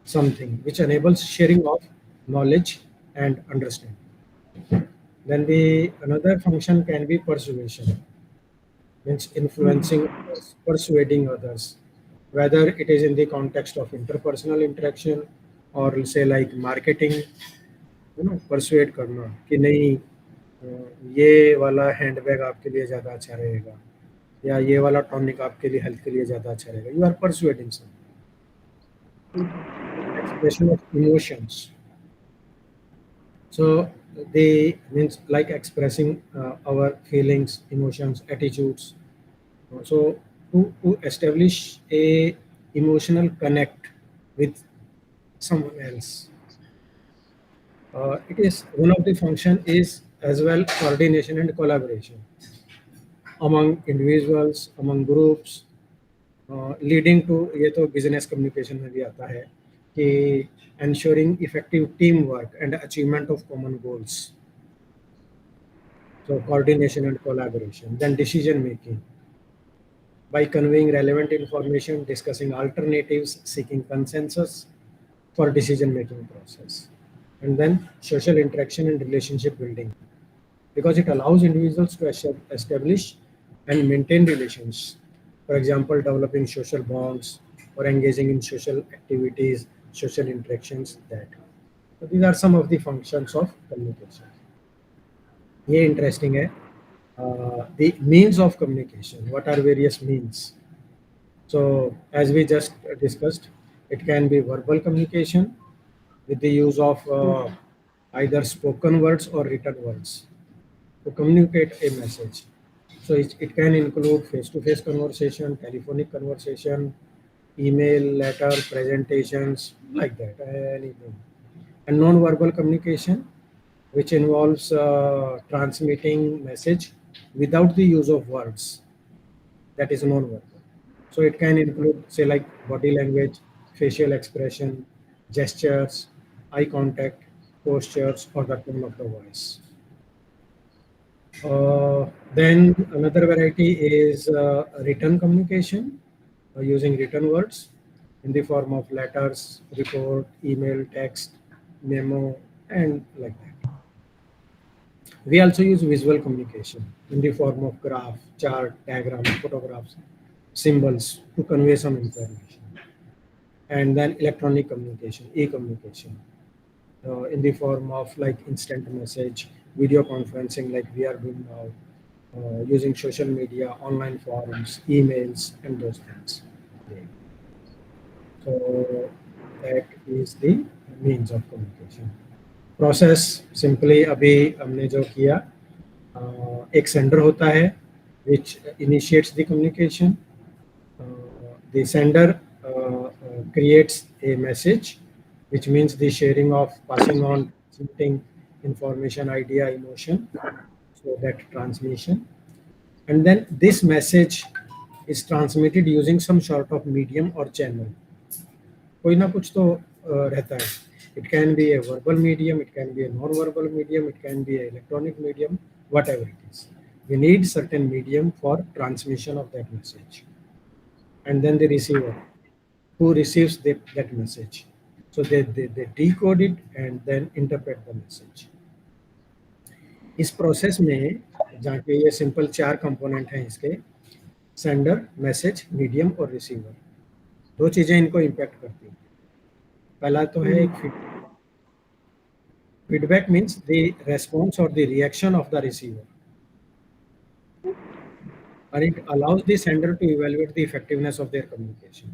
something which enables sharing of knowledge and understanding. Then the another function can be persuasion, means influencing others, persuading others, whether it is in the context of interpersonal interaction or say like marketing, persuade करना कि नहीं ये वाला handbag आपके लिए ज़्यादा अच्छा रहेगा, या ये वाला टॉनिक आपके लिए हेल्थ के लिए ज़्यादा अच्छा रहेगा। You are persuading some. Expression of emotions, so they means like expressing our feelings, emotions, attitudes. So to establish a emotional connect with someone else. It is one of the function is as well coordination and collaboration among individuals, among groups, leading to, ये तो business communication में भी आता है कि ensuring effective teamwork and achievement of common goals. So coordination and collaboration. Then decision making, by conveying relevant information, discussing alternatives, seeking consensus for decision making process. And then social interaction and relationship building, because it allows individuals to establish and maintain relations. For example, developing social bonds, or engaging in social activities, social interactions. That. So these are some of the functions of communication. ये interesting है. The means of communication. What are various means? So as we just discussed, it can be verbal communication with the use of either spoken words or written words to communicate a message. So it can include face-to-face conversation, telephonic conversation, email, letter, presentations, like that, anything. And non-verbal communication, which involves transmitting message without the use of words, that is non-verbal. So it can include, say, like body language, facial expression, gestures, eye contact, postures, or the tone of the voice. Then another variety is written communication using written words in the form of letters, report, email, text, memo, and like that. We also use visual communication in the form of graph, chart, diagram, photographs, symbols to convey some information. And then electronic communication, e-communication, in the form of like instant message, video conferencing like we are doing now, using social media, online forums, emails, and those things. So that is the means of communication. Process simply अभी हमने जो किया, एक sender होता है which initiates the communication. The sender creates a message, which means the sharing of passing on, transmitting information, idea, emotion, so that transmission. And then this message is transmitted using some sort of medium or channel. कोई ना कुछ तो रहता है. It can be a verbal medium, it can be a non-verbal medium, it can be an electronic medium, whatever it is. We need certain medium for transmission of that message. And then the receiver, who receives that message. So they decode it and then interpret the message. इस process में जहाँ पे ये simple 4 component हैं इसके, sender, message, medium और receiver, 2 चीज़ें इनको इम्पैक्ट करती हैं. पहला तो है एक feedback. Feedback means the response और the reaction of the receiver, and it allows the sender to evaluate the effectiveness of their communication,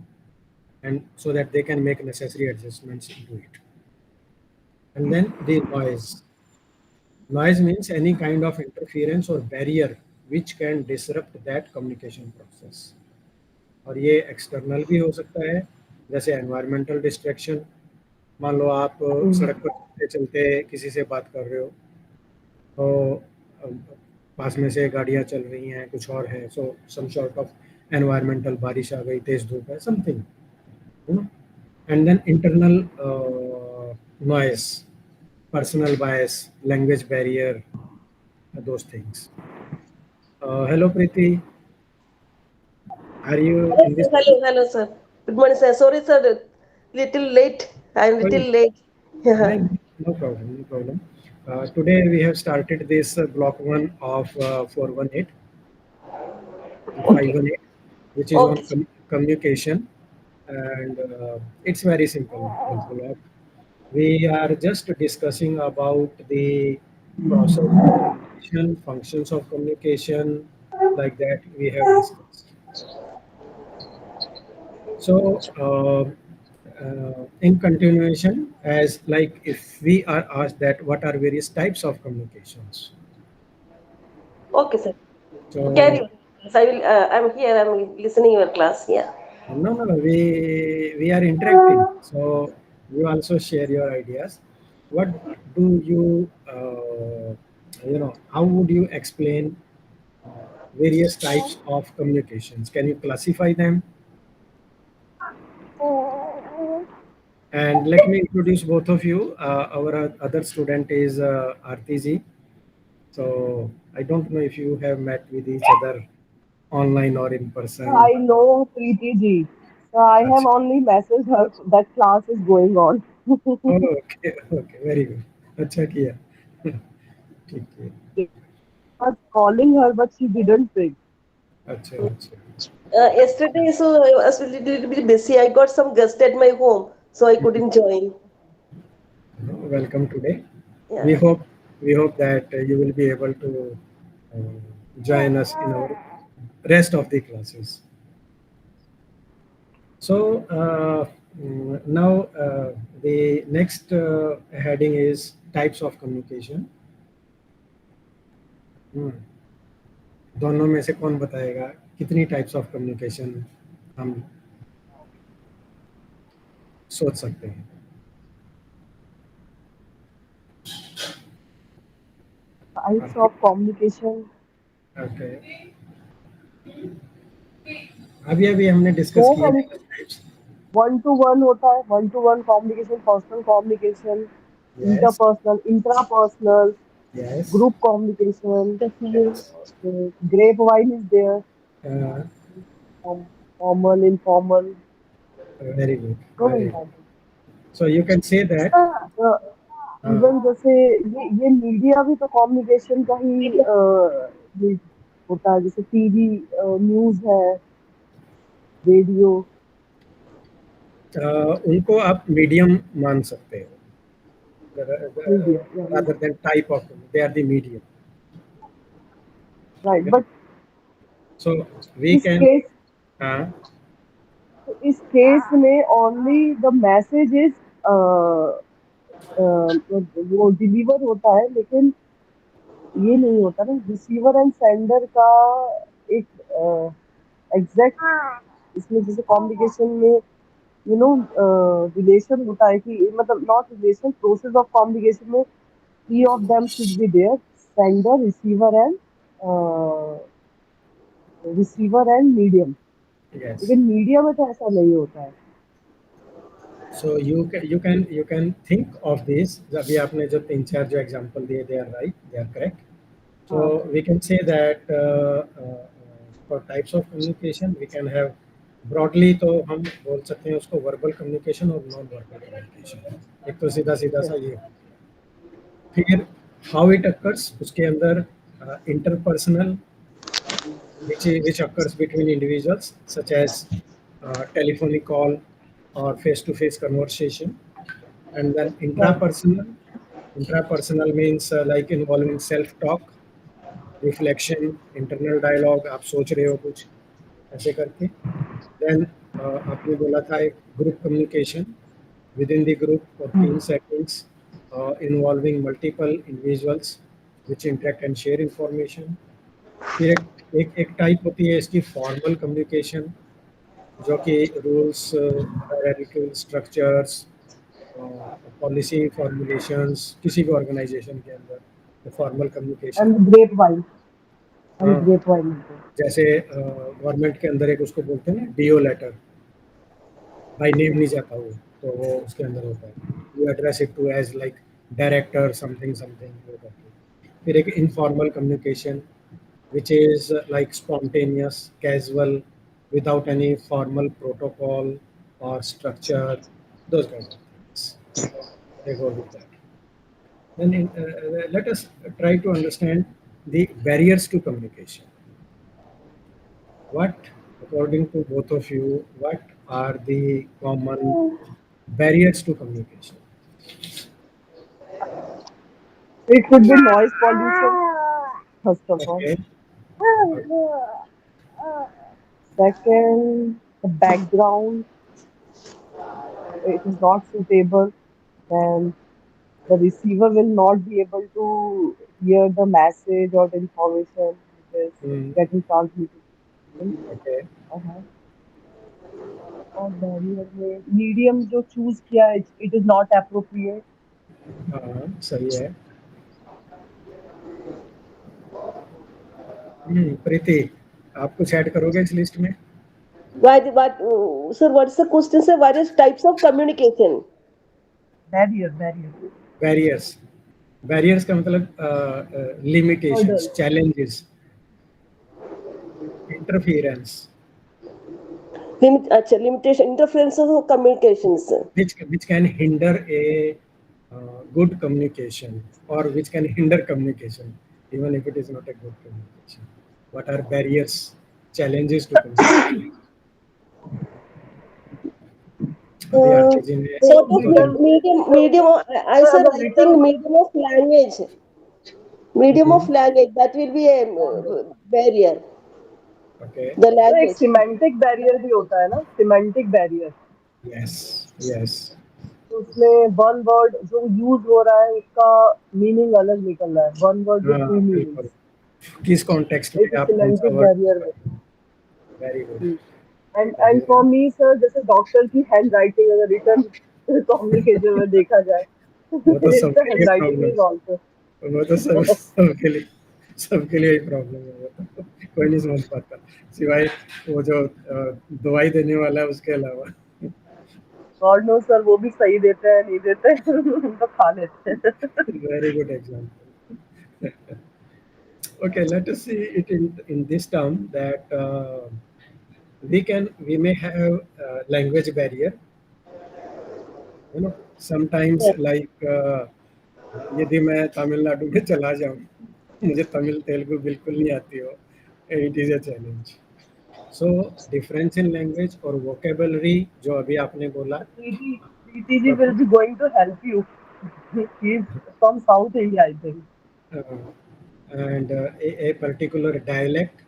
and so that they can make necessary adjustments into it. And then the noise. Noise means any kind of interference or barrier which can disrupt that communication process. और ये external भी हो सकता है, जैसे environmental distraction. मान लो आप सड़क पर चलते चलते किसी से बात कर रहे हो, तो पास में से गाड़ियाँ चल रही हैं, कुछ और है, so some sort of environmental, बारिश आ गई, तेज धूप है, something, you know. And then internal noise, personal bias, language barrier, those things. Hello Preeti, are you in this? Hello, sir. Good morning, sir. Sorry, sir. Little late. I'm little late. No problem, no problem. Today we have started this block 1 of 418, 518, which is on communication, and it's very simple block. We are just discussing about the process of communication, functions of communication, like that we have discussed. So in continuation, as like if we are asked that what are various types of communications. Okay, sir. So carry on. I will. I'm here. I'm listening your class. Yeah. No, we are interacting. So you also share your ideas. What do you, how would you explain various types of communications? Can you classify them? And let me introduce both of you. Our other student is Aarti ji. So I don't know if you have met with each other online or in person. I know Preeti ji. I have only messaged her that class is going on. Oh, okay, very good. अच्छा किया. ठीक है. I was calling her, but she didn't pick. अच्छा. Yesterday, so I was a little bit busy. I got some guest at my home, so I couldn't join. Welcome today. We Yeah. hope we hope that you will be able to uh, join us in our rest of the classes. So now the next heading is types of communication. Hmm. दोनों में से कौन बताएगा कितनी types of communication हम सोच सकते हैं? Types of communication. ओके, अभी अभी हमने डिस्कस So किए थे many. कुछ टाइप्स. वन टू वन होता है, one two one communication, personal communication, yes, interpersonal, intrapersonal, yes, group communication. Yes, Grapevine is there. Formal, informal. Very good, So very many good. types. So you can say that. Even जैसे ये media भी तो communication का ही ये होता है, जैसे TV, news है, रेडियो. उनको आप मीडियम मान सकते हो media, rather than type of they are the medium. Right. But So we इस can केस uh, इस केस में ओनली द मैसेज इज वो डिलीवर होता है, लेकिन ये नहीं होता ना, रिसीवर एंड सेंडर का एक एग्जैक्ट इसमें, जैसे कम्युनिकेशन में रिलेशन होता है कि मतलब not relation, process of communication में three of them should be there, sender, receiver and medium. yes. लेकिन मीडिया में तो ऐसा नहीं होता है. So you can think of this. अभी आपने जो तीन चार जो एग्जांपल दिए, they are right, they are correct. So हाँ. we can say that for types of communication we can have broadly, तो हम बोल सकते हैं उसको verbal communication और non verbal communication. एक तो सीधा सीधा सा ये. फिर how it occurs, उसके अंदर interpersonal, which occurs between individuals, such as telephonic call or face-to-face conversation, and then intrapersonal. Intrapersonal means like involving self-talk, reflection, internal dialogue. आप सोच रहे हो कुछ ऐसे करके. Then आपने बोला था एक group communication within the group for team settings, involving multiple individuals which interact and share information. फिर एक टाइप होती है इसकी फॉर्मल कम्युनिकेशन, जो कि rules, hierarchical structures, policy formulations किसी भी ऑर्गेनाइजेशन के अंदर formal communication. And grep wine. हाँ, एंड ग्रेप वाइन. जैसे गवर्नमेंट के अंदर एक उसको बोलते हैं ना डीओ लेटर, बाई नेम नहीं जाता वो, तो वो उसके अंदर होता है. You address it to as like director something something वो करके. फिर एक informal communication which is like spontaneous, casual, without any formal protocol or structure, those kind of things. They go with that. Then let us try to understand the barriers to communication. What, according to both of you, what are the common barriers to communication? It could be noise pollution, first of all. Okay. Second, the background, it is not suitable, then the receiver will not be able to hear the message or the information which is Mm, getting transmitted. okay. Uh-huh. और barrier में medium जो choose किया है, it is not appropriate. हाँ, सही है. प्रीति, आप कुछ ऐड करोगे इस लिस्ट में? Sir, what is the question, sir? Various types of communication. Barrier. Barriers. Barriers का मतलब limitations, challenges, interference, Limitation, interferences of communications. which can hinder a good communication, or which can hinder communication even if it is not a good communication. What are barriers challenges to communicate. अभी आरती जी ने Sort of बहुत medium of, I Sir, said, the I written- think medium of language. Medium of language, that will be a barrier. okay. The तो एक language. Semantic barrier भी होता है ना, semantic barrier. Yes, yes. तो उसमें one word जो use हो रहा है उसका मीनिंग अलग निकल रहा है, वन वर्ड विद टू बिल्कुल। मीनिंग्स, किस कॉन्टेक्स्ट एक में आप कौन सा सिमेंटिक वर्ड? बैरियर में। Very good. And for me sir, जैसे डॉक्टर की हैंड राइटिंग अगर रिटर्न कम्युनिकेशन में देखा जाए, वो तो सबके लिए hand writing problem, is also वो तो सबके लिए ही प्रॉब्लम है। वो तो कोई नहीं समझ पाता सिवाय वो जो दवाई देने वाला है उसके अलावा। गॉड नो सर, वो भी सही देते हैं नहीं देते हैं तो खा लेते हैं। Very good example. Okay, let us see it in this term that we may have language barrier. You know, sometimes like यदि मैं तमिलनाडु में चला जाऊं, मुझे तमिल तेलुगु बिल्कुल नहीं आती हो, it is a challenge. So difference in language और vocabulary जो अभी आपने बोला, Preeti ji will be going to help you. He is from South India, I think. and a particular dialect,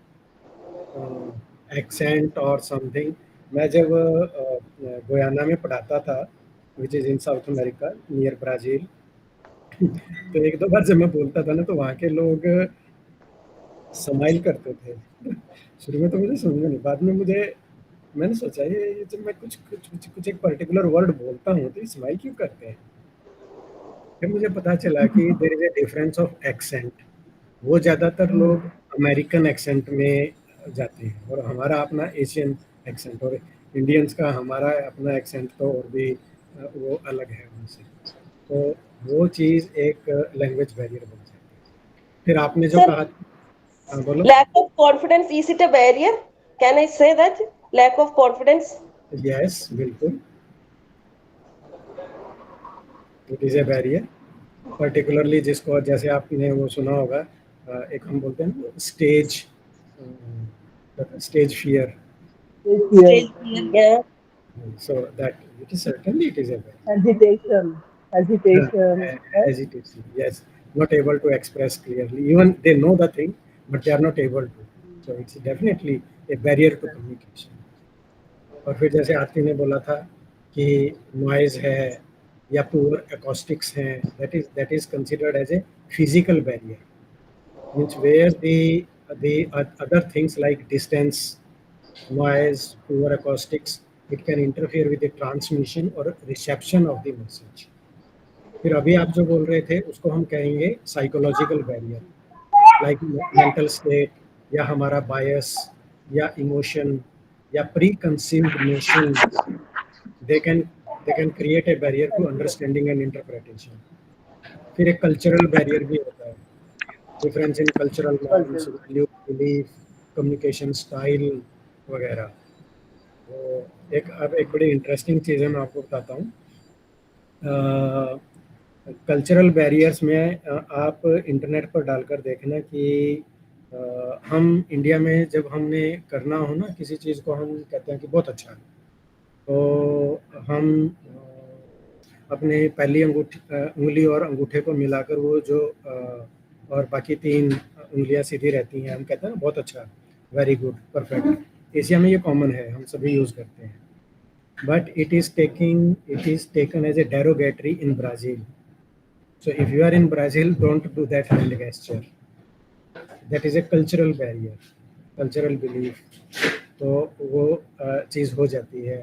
accent or something. मैं जब गुयाना में पढ़ाता था, which is in South America near Brazil, तो एक दो बार जब मैं बोलता था ना तो वहाँ के लोग स्माइल करते थे। शुरू में तो मुझे समझ में नहीं, बाद में मैंने सोचा ये जब मैं कुछ एक पर्टिकुलर वर्ड बोलता हूँ तो ये स्माइल क्यों करते हैं। फिर मुझे पता चला कि there is a difference of accent. वो ज़्यादातर लोग अमेरिकन एक्सेंट में जाते हैं और हमारा अपना एशियन एक्सेंट, और इंडियंस का हमारा अपना एक्सेंट तो और भी वो अलग है उनसे। तो वो चीज़ एक लैंग्वेज बैरियर बन जाती है। फिर आपने जो Sir, कहा, हाँ बोलो। lack of confidence, is it a barrier? Can I say that? Lack of confidence? Yes, बिल्कुल, it is a barrier. Particularly जिसको, जैसे आपने वो सुना होगा, एक हम बोलते हैं stage fear, Stage fear. Yeah. so that it is certainly it is a barrier. Hesitation, right? Hesitation, yes, not able to express clearly, even they know the thing but they are not able to, so it's definitely a barrier to communication. और फिर जैसे आरती ने बोला था कि noise है या poor acoustics हैं, that is considered as a physical barrier, means where the other things like distance, noise, poor acoustics, it can interfere with the transmission or reception of the message. फिर अभी आप जो बोल रहे थे उसको हम कहेंगे psychological barrier, like mental state या हमारा बायस या इमोशन या pre conceived notion, they can create a barrier to understanding and interpretation. फिर एक कल्चरल बैरियर भी होता है, difference in cultural norms, value, belief, communication style वगैरह। तो अब एक बड़ी इंटरेस्टिंग चीज़ है, मैं आपको बताता हूँ। कल्चरल बैरियर्स में आप इंटरनेट पर डालकर देखना कि हम इंडिया में जब हमने करना हो ना किसी चीज़ को, हम कहते हैं कि बहुत अच्छा है, तो हम अपने पहली उंगली और अंगूठे को मिलाकर वो जो और बाकी 3 उंगलियां सीधी रहती हैं, हम कहते हैं ना बहुत अच्छा, वेरी गुड, परफेक्ट। एशिया में ये कॉमन है, हम सभी यूज़ करते हैं, but it is taken as a derogatory in Brazil. So if you are in Brazil, don't do that hand gesture. That is a cultural barrier, cultural belief. तो वो चीज़ हो जाती है।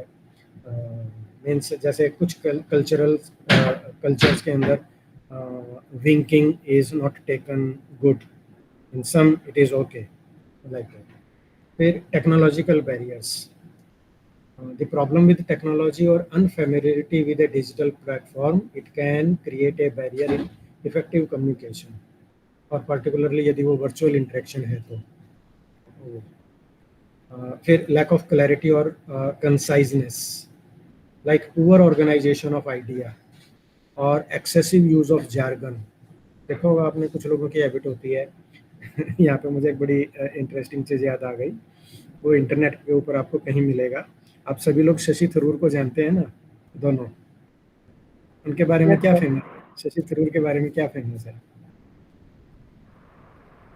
मीन्स जैसे कुछ कल्चर्स के अंदर winking is not taken good, in some it is okay, like that. फिर technological barriers, the problem with technology or unfamiliarity with a digital platform, it can create a barrier in effective communication, और particularly यदि वो virtual interaction है तो। फिर lack of clarity और conciseness, like poor organization of idea और excessive use of jargon। देखो होगा आपने, कुछ लोगों की हैबिट होती है यहाँ पे मुझे एक बड़ी इंटरेस्टिंग चीज़ याद आ गई वो इंटरनेट के ऊपर आपको कहीं मिलेगा। आप सभी लोग शशि थरूर को जानते हैं ना, दोनों, उनके बारे में Yes, क्या sir. फेमस, शशि थरूर के बारे में क्या फेमस है?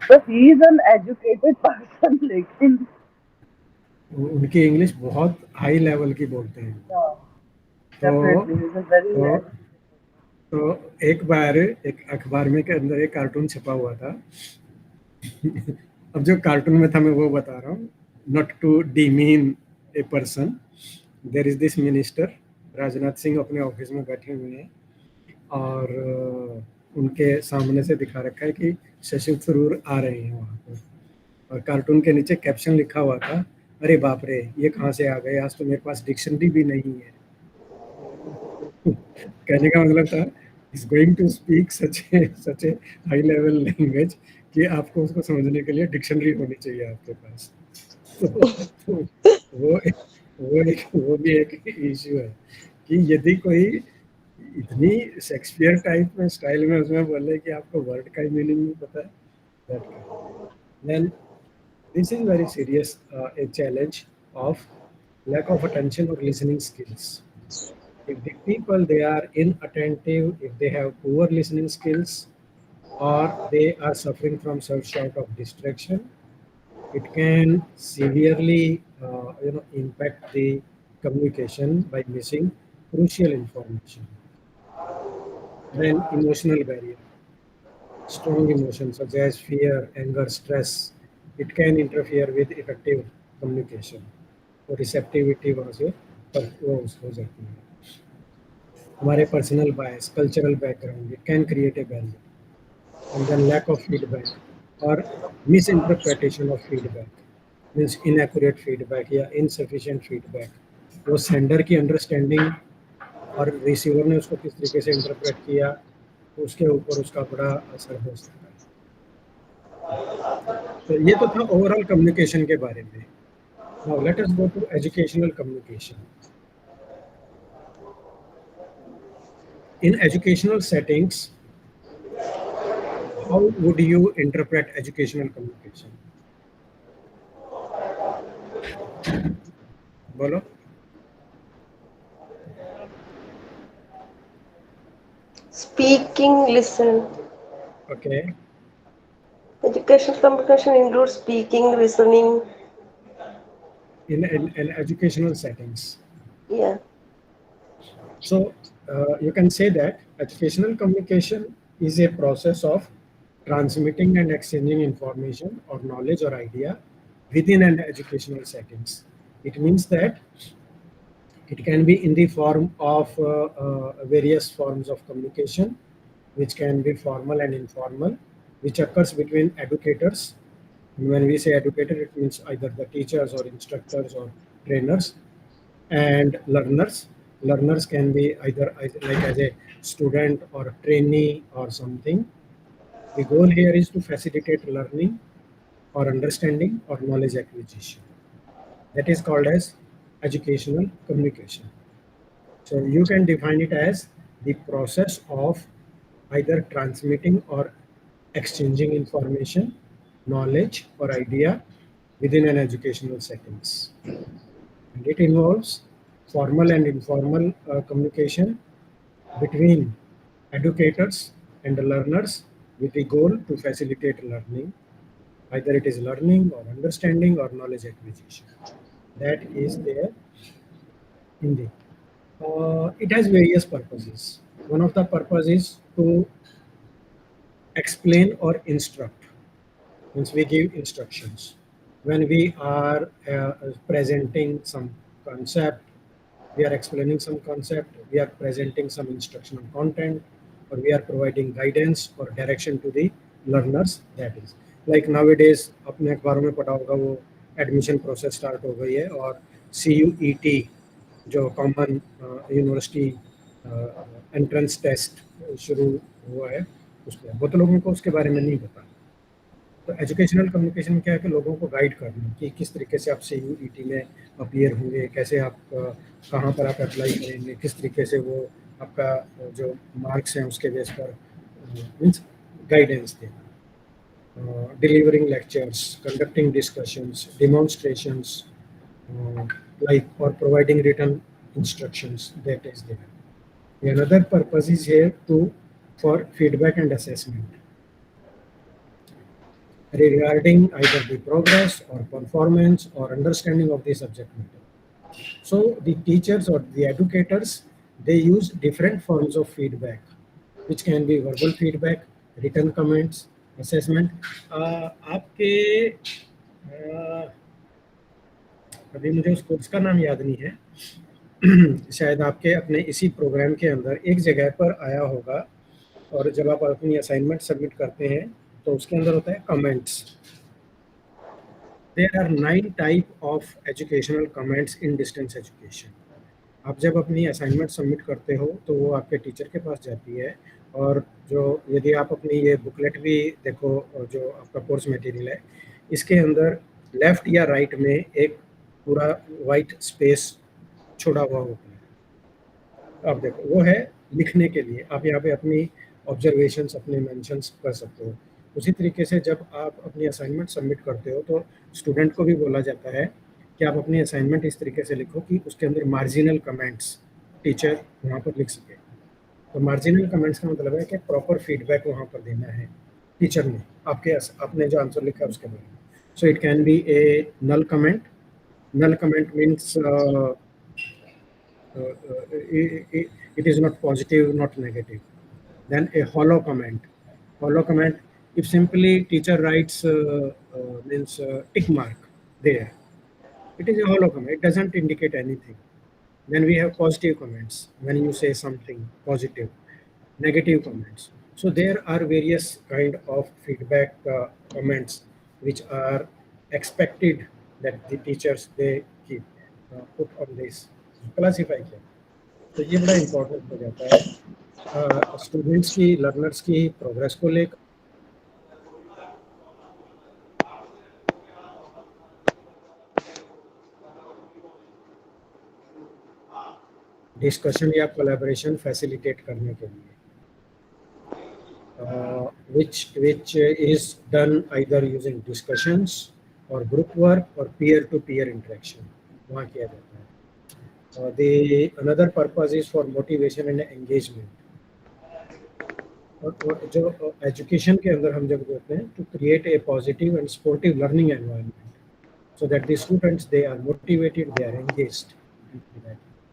But he is an educated person, लेकिन उनकी इंग्लिश बहुत हाई लेवल की बोलते हैं। तो definitely he is a very तो तो एक बार एक अखबार में के अंदर एक कार्टून छपा हुआ था। अब जो कार्टून में था मैं वो बता रहा हूँ, not to demean a person. There is this minister, Rajnath Singh अपने ऑफिस में बैठे हुए हैं और उनके सामने से दिखा रखा है कि शशि थरूर आ रहे हैं वहाँ पर, और कार्टून के नीचे कैप्शन लिखा हुआ था, अरे बाप रे ये कहाँ से आ गए, आज तो मेरे पास डिक्शनरी भी नहीं है। कहने का मतलब था is going to speak such a high level language कि आपको उसको समझने के लिए डिक्शनरी होनी चाहिए आपके पास। तो वो भी एक इश्यू है कि यदि कोई इतनी शेक्सपियर टाइप में स्टाइल में उसमें बोले कि आपको वर्ड का ही मीनिंग नहीं पता है, that then this is very serious a challenge of lack of attention or listening skills. If the people they are inattentive, if they have poor listening skills, or they are suffering from some sort of distraction, it can severely impact the communication by missing crucial information. Then emotional barrier, strong emotions such as fear, anger, stress, it can interfere with effective communication. तो receptivity वहाँ से वो हो जाती है। हमारे personal bias, cultural background, it can create a barrier. And then lack of feedback और misinterpretation of feedback, means inaccurate feedback या इनसफिशिएंट फीडबैक, वो सेंडर की अंडरस्टैंडिंग और रिसीवर ने उसको किस तरीके से इंटरप्रेट किया, उसके ऊपर उसका बड़ा असर हो सकता है। तो ये तो था ओवरऑल कम्युनिकेशन के बारे में। Now let us go to educational communication. In educational settings, how would you interpret educational communication? बोलो। Speaking, listen. Okay. Education communication includes speaking, listening. In educational settings. Yeah. So you can say that educational communication is a process of transmitting and exchanging information or knowledge or idea within an educational settings. It means that it can be in the form of various forms of communication, which can be formal and informal, which occurs between educators. And when we say educator, it means either the teachers or instructors or trainers, and learners. Learners can be either like as a student or a trainee or something. The goal here is to facilitate learning or understanding or knowledge acquisition. That is called as educational communication. So you can define it as the process of either transmitting or exchanging information, knowledge or idea within an educational settings. And it involves formal and informal communication between educators and the learners with the goal to facilitate learning. Either it is learning or understanding or knowledge acquisition. That is there in the it has various purposes. One of the purpose is to explain or instruct. Means we give instructions. When we are presenting some concept, we are explaining some concept, we are presenting some instructional content, or we are providing guidance or direction to the learners. That is like nowadays अपने अखबारों में पढ़ा होगा वो admission process start हो गई है, और CUET जो कॉमन यूनिवर्सिटी एंट्रेंस टेस्ट शुरू हुआ है, उसमें बहुत लोगों को उसके बारे में नहीं पता। तो एजुकेशनल कम्युनिकेशन क्या है कि लोगों को गाइड करना कि किस तरीके से आप CUET में अपीयर होंगे, कैसे आप कहाँ पर आप अप्लाई करेंगे, किस तरीके से वो आपका जो मार्क्स हैं उसके बेस पर मीन्स गाइडेंस देना। delivering lectures, conducting discussions, demonstrations, uh, like or providing written instructions. That is there. Another purpose is here to for feedback and assessment regarding either the progress or performance or understanding of the subject matter. So the teachers or the educators, they use different forms of feedback, which can be verbal feedback, written comments, assessment. आपके अभी मुझे उस course का नाम याद नहीं है शायद आपके अपने इसी प्रोग्राम के अंदर एक जगह पर आया होगा, और जब आप अपनी असाइनमेंट सबमिट करते हैं तो उसके अंदर होता है comments. There are 9 type of educational comments in distance education. आप जब अपनी असाइनमेंट सबमिट करते हो तो वो आपके टीचर के पास जाती है, और जो यदि आप अपनी ये बुकलेट भी देखो, जो आपका कोर्स मटेरियल है, इसके अंदर लेफ्ट या राइट में एक पूरा वाइट स्पेस छोड़ा हुआ होता है. आप देखो वो है लिखने के लिए. आप यहाँ पे अपनी ऑब्जर्वेशंस, अपने मेंशंस कर सकते हो. उसी तरीके से जब आप अपनी असाइनमेंट सबमिट करते हो तो स्टूडेंट को भी बोला जाता है कि आप अपनी असाइनमेंट इस तरीके से लिखो कि उसके अंदर मार्जिनल कमेंट्स टीचर वहाँ पर लिख सके. तो मार्जिनल कमेंट्स का मतलब है कि प्रॉपर फीडबैक वहाँ पर देना है टीचर ने आपने जो आंसर लिखा है उसके बारे में. So it can be a null comment. Null comment means it is not positive, not negative. Then a hollow comment. Hollow comment, if simply teacher writes means tick mark there, it is a hollow comment. It doesn't indicate anything. Then we have positive comments when you say something positive, negative comments. So there are various kind of feedback comments which are expected that the teachers they keep put on this classify किया. तो ये बड़ा important हो जाता है students की, learners की progress को लेकर. डिस्कशन या कोलैबोरेशन फैसिलिटेट करने के लिए, which is done either using discussions or group work or peer-to-peer interaction. वहाँ किया जाता है. The another purpose is for motivation and engagement. और जो एजुकेशन के अंदर हम जब बोलते हैं, to create a positive and sportive learning environment, so that the students they are motivated, they are engaged,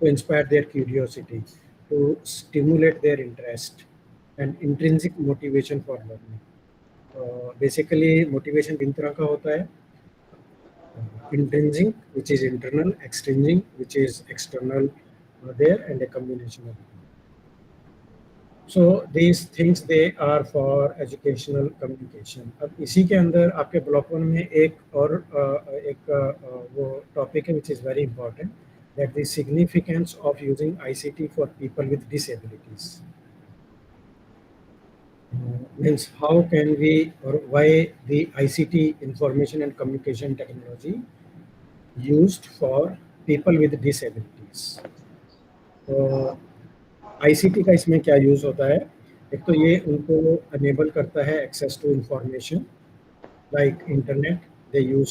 to inspire their curiosity, to stimulate their interest, and intrinsic motivation for learning. Basically motivation तीन तरह का होता है. Intrinsic, which is internal, extrinsic, which is external there, and a combination of them. So these things they are for educational communication. अब इसी के अंदर आपके ब्लॉक 1 में एक और वो टॉपिक है which is very important, that the significance of using ICT for people with disabilities. Means how can we or why the ICT, information and communication technology, used for people with disabilities. तो ICT का इसमें क्या use होता है? एक तो ये उनको अनेबल करता है access to information like internet. They use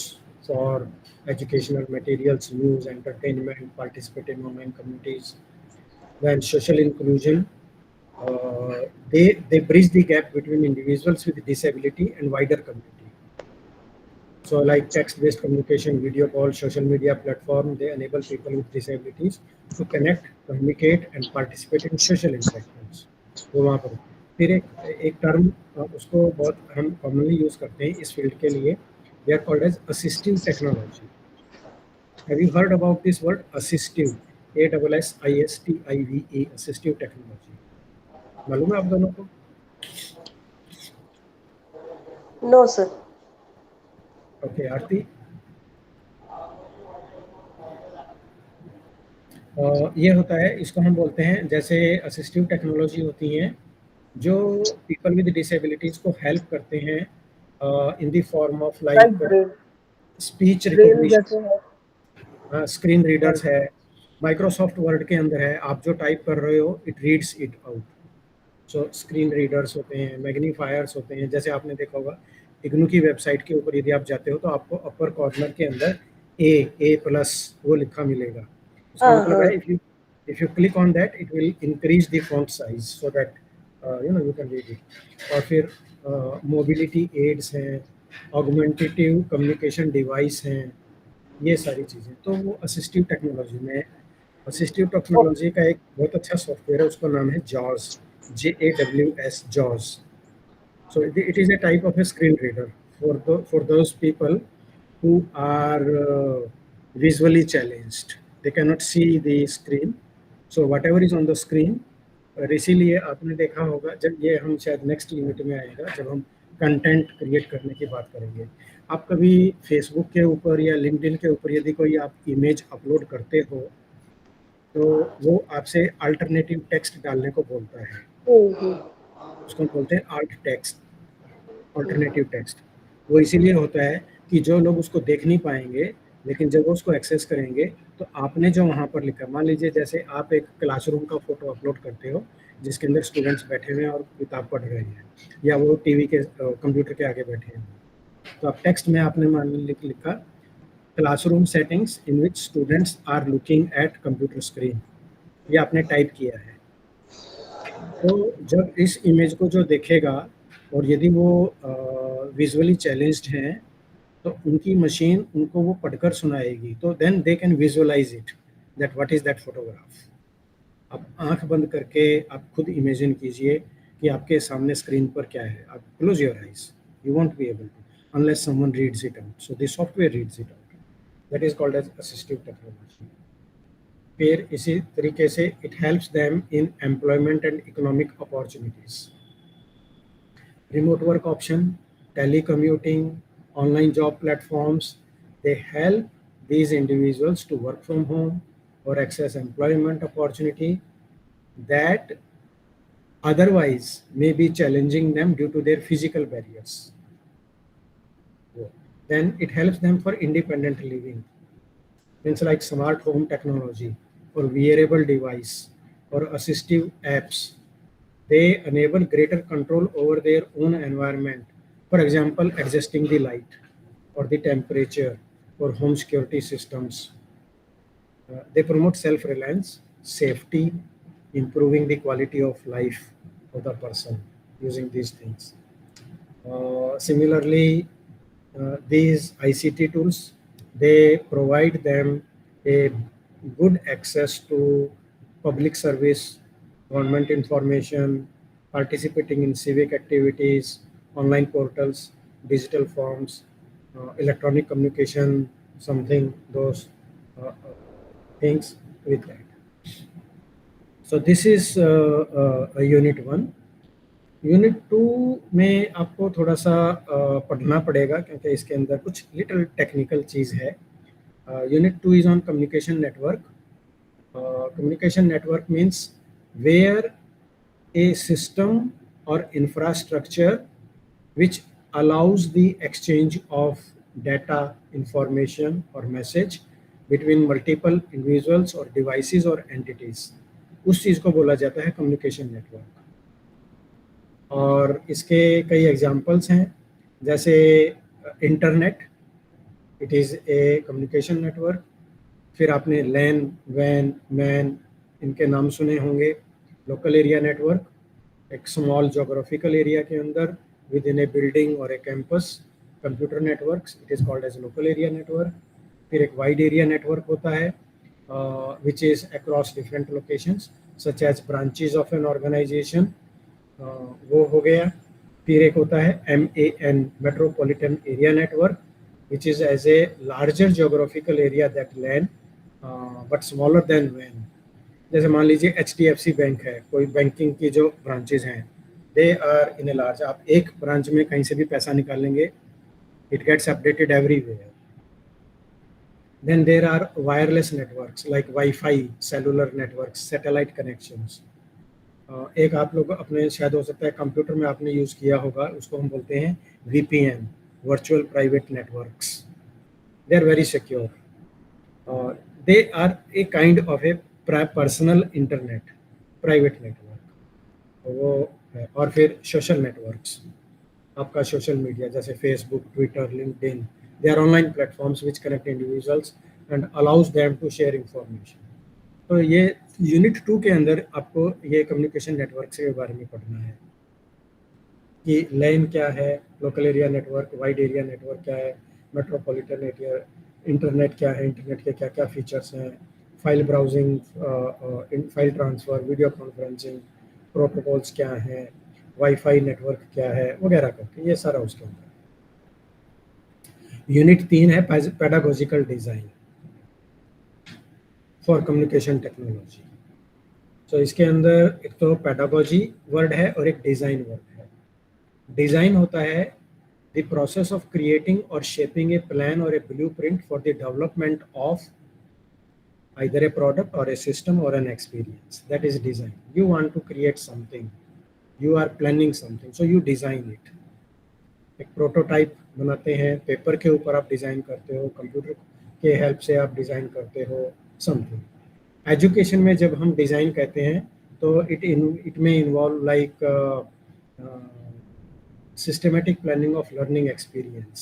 for educational materials, news, entertainment, participate in online communities. Then social inclusion, they bridge the gap between individuals with disability and wider community. So like text-based communication, video call, social media platform, they enable people with disabilities to connect, communicate and participate in social interactions. तो वहाँ पर फिर एक term उसको बहुत हम commonly use करते हैं इस फील्ड के लिए. They are called as assistive technology. Have you heard about this word assistive? ASSISTIVE, assistive technology. मालूम है आप दोनों को? No, sir. ओके आरती. ये होता है, इसको हम बोलते हैं, जैसे असिस्टिव टेक्नोलॉजी होती हैं जो पीपल विद डिसेबिलिटीज को हेल्प करते हैं in the form of like speech recognition. Screen readers है, माइक्रोसॉफ्ट वर्ड के अंदर है, आप जो टाइप कर रहे हो it reads it out. So screen readers होते हैं, मैग्नीफायर्स होते हैं. जैसे आपने देखा होगा इग्नू की वेबसाइट के ऊपर यदि आप जाते हो तो आपको अपर कॉर्नर के अंदर A+ वो लिखा मिलेगा। उसका मतलब है if you click on that it will increase the font size so that you can read it. और फिर मोबिलिटी एड्स हैं, ऑगमेंटेटिव कम्युनिकेशन डिवाइस हैं, ये सारी चीज़ें। तो वो असिस्टिव टेक्नोलॉजी में, असिस्टिव टेक्नोलॉजी का एक बहुत अच्छा सॉफ्टवेयर है, उसका नाम है JAWS, JAWS, JAWS. So it is a type of a screen reader for those people who are visually challenged. They cannot see the screen. So whatever is on the screen, और इसीलिए आपने देखा होगा, जब ये हम शायद नेक्स्ट यूनिट में आएगा जब हम कंटेंट क्रिएट करने की बात करेंगे, आप कभी फेसबुक के ऊपर या लिंक्डइन के ऊपर यदि कोई आप इमेज अपलोड करते हो तो वो आपसे अल्टरनेटिव टेक्स्ट डालने को बोलता है, उसको बोलते हैं आल्ट टेक्स्ट, अल्टरनेटिव टेक्स्ट। वो इसीलिए होता है कि जो लोग उसको देख नहीं पाएंगे, लेकिन जब वो उसको एक्सेस करेंगे तो आपने जो वहाँ पर लिखा, मान लीजिए जैसे आप एक क्लासरूम का फोटो अपलोड करते हो जिसके अंदर स्टूडेंट्स बैठे हुए हैं और किताब पढ़ रहे हैं, या वो टीवी के कंप्यूटर के आगे बैठे हैं, तो आप टेक्स्ट में आपने मान लीजिए लिखा classroom settings in which students are looking at computer screen, ये आपने टाइप किया है। तो जब इस इमेज को जो देखेगा और यदि वो विजुअली चैलेंज्ड हैं तो उनकी मशीन उनको वो पढ़कर सुनाएगी, तो then they can visualise it that what is that photograph. आप आंख बंद करके आप खुद इमेजिन कीजिए कि आपके सामने स्क्रीन पर क्या है, आप close your eyes, you won't be able to unless someone reads it out, so this software reads it out, that is called as assistive technology. फिर इसी तरीके से it helps them in employment and economic opportunities, remote work option, telecommuting, online job platforms, they help these individuals to work from home or access employment opportunity that otherwise may be challenging them due to their physical barriers. Then it helps them for independent living. Things like smart home technology or wearable device or assistive apps, they enable greater control over their own environment. For example, adjusting the light or the temperature or home security systems. They promote self-reliance, safety, improving the quality of life of the person using these things. Similarly, these ICT tools, they provide them a good access to public service, government information, participating in civic activities, online portals, digital forms, electronic communication, something, those things with that. So this is unit 1. Unit 2 में आपको थोड़ा सा पढ़ना पड़ेगा क्योंकि इसके अंदर कुछ लिटिल टेक्निकल चीज़ है। Unit 2 is on communication network. Communication network means where a system or infrastructure which allows the exchange of data, information or message between multiple individuals or devices or entities, उस चीज़ को बोला जाता है communication network. और इसके कई examples हैं, जैसे internet, it is a communication network. फिर आपने लैन, वैन, मैन, इनके नाम सुने होंगे। लोकल एरिया नेटवर्क, एक स्मॉल जोग्राफिकल एरिया के अंदर विद इन ए बिल्डिंग और a campus computer networks, it is called as local area network. फिर एक वाइड एरिया नेटवर्क होता है which is across different locations such as branches of an organisation, वो हो गया। फिर एक होता है MAN, metropolitan area network, which is as a larger geographical area that LAN, but smaller than WAN. जैसे मान लीजिए HDFC बैंक है, कोई बैंकिंग की जो ब्रांचेज हैं, they are in a large, आप एक ब्रांच में कहीं से भी पैसा निकालेंगे, it gets updated everywhere. Then there are wireless networks like Wi-Fi, cellular networks, satellite connections. एक आप लोग अपने शायद हो सकता है कंप्यूटर में आपने यूज़ किया होगा, उसको हम बोलते हैं VPN, virtual private networks. They are very secure. They are a kind of a personal internet, private network. वो और फिर सोशल नेटवर्क्स, आपका सोशल मीडिया जैसे Facebook, Twitter, LinkedIn, they are online platforms which connect individuals and allows them to share information. तो ये unit 2 के अंदर आपको ये कम्युनिकेशन नेटवर्क के बारे में पढ़ना है कि लैन क्या है, local area network, wide area network क्या है, मेट्रोपॉलिटन एरिया इंटरनेट क्या है, इंटरनेट के क्या क्या फीचर्स हैं, file browsing, file transfer, video conferencing protocols क्या हैं, वाईफाई नेटवर्क क्या है, वगैरह करके ये सारा उसके अंदर। यूनिट 3 है pedagogical design for communication technology. तो इसके अंदर एक तो पेडागोजी वर्ड है और एक डिज़ाइन वर्ड है। डिज़ाइन होता है द प्रोसेस ऑफ क्रिएटिंग और शेपिंग ए प्लान और a blueprint for the development of either a product or a system or an experience. That is design. You want to create something, you are planning something, so you design it. एक prototype बनाते हैं, paper के ऊपर आप design करते हो, computer के help से आप डिज़ाइन करते हो समथिंग। एजुकेशन में जब हम डिज़ाइन कहते हैं तो इट में involve like systematic planning of learning experience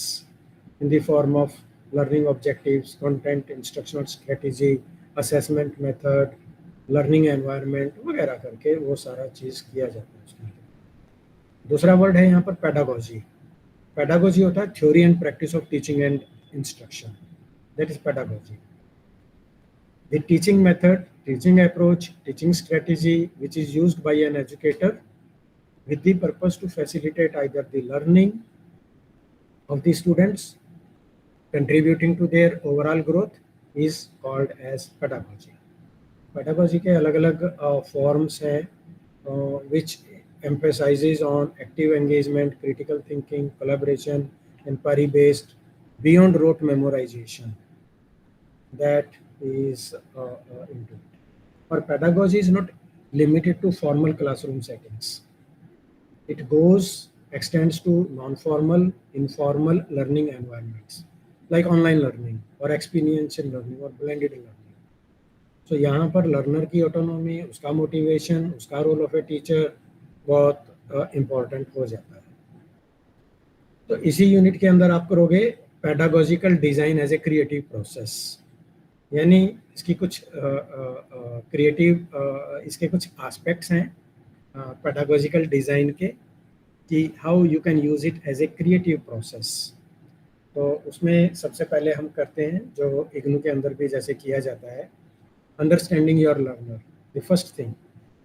in the form of learning objectives, content, instructional strategy, assessment method, learning environment वगैरह करके वो सारा चीज़ किया जाता है उसमें। दूसरा वर्ड है यहाँ पर पेडागोजी। पेडागोजी होता है theory and practice of teaching and instruction, that is pedagogy. The teaching method, teaching approach, teaching strategy which is used by an educator with the purpose to facilitate either the learning of the students, contributing to their overall growth, is called as pedagogy. Pedagogy के अलग-अलग forms हैं which emphasizes on active engagement, critical thinking, collaboration, inquiry based, beyond rote memorization. That is into it. Or pedagogy is not limited to formal classroom settings. It extends to non-formal, informal learning environments like online learning or experiential learning or blended learning. So यहाँ पर learner की autonomy, उसका motivation, उसका role of a teacher बहुत important हो जाता है। तो इसी यूनिट के अंदर आप करोगे pedagogical design as a creative process, यानी इसकी कुछ इसके कुछ एस्पेक्ट्स हैं पेडागोजिकल डिज़ाइन के कि how you can use it as a creative process. तो उसमें सबसे पहले हम करते हैं जो इग्नू के अंदर भी जैसे किया जाता है, understanding your learner. The first thing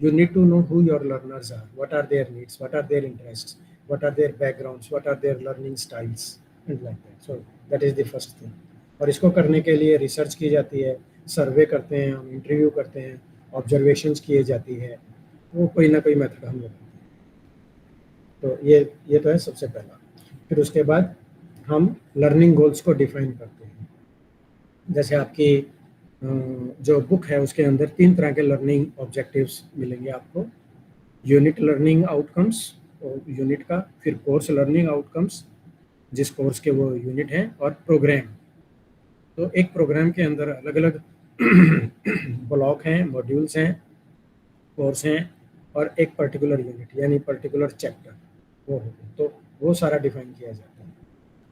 you need to know who your learners are, what are their needs, what are their interests, what are their backgrounds, what are their learning styles and like that. So that is the first thing. और इसको करने के लिए research की जाती है, सर्वे करते हैं हम, इंटरव्यू करते हैं, ऑब्जर्वेशंस किए जाती है, वो कोई ना कोई मेथड हम लोग। तो ये तो है सबसे पहला। फिर उसके बाद हम लर्निंग गोल्स को डिफाइन करते हैं। जैसे आपकी जो बुक है उसके अंदर 3 तरह के लर्निंग ऑब्जेक्टिव्स मिलेंगे आपको, यूनिट लर्निंग आउटकम्स यूनिट का, फिर कोर्स लर्निंग आउटकम्स जिस कोर्स के वो यूनिट हैं, और प्रोग्राम। तो एक प्रोग्राम के अंदर अलग अलग ब्लॉक हैं, मॉड्यूल्स हैं, कोर्स हैं और एक पर्टिकुलर यूनिट यानी पर्टिकुलर चैप्टर वो होगा, तो वो सारा डिफाइन किया जाता है।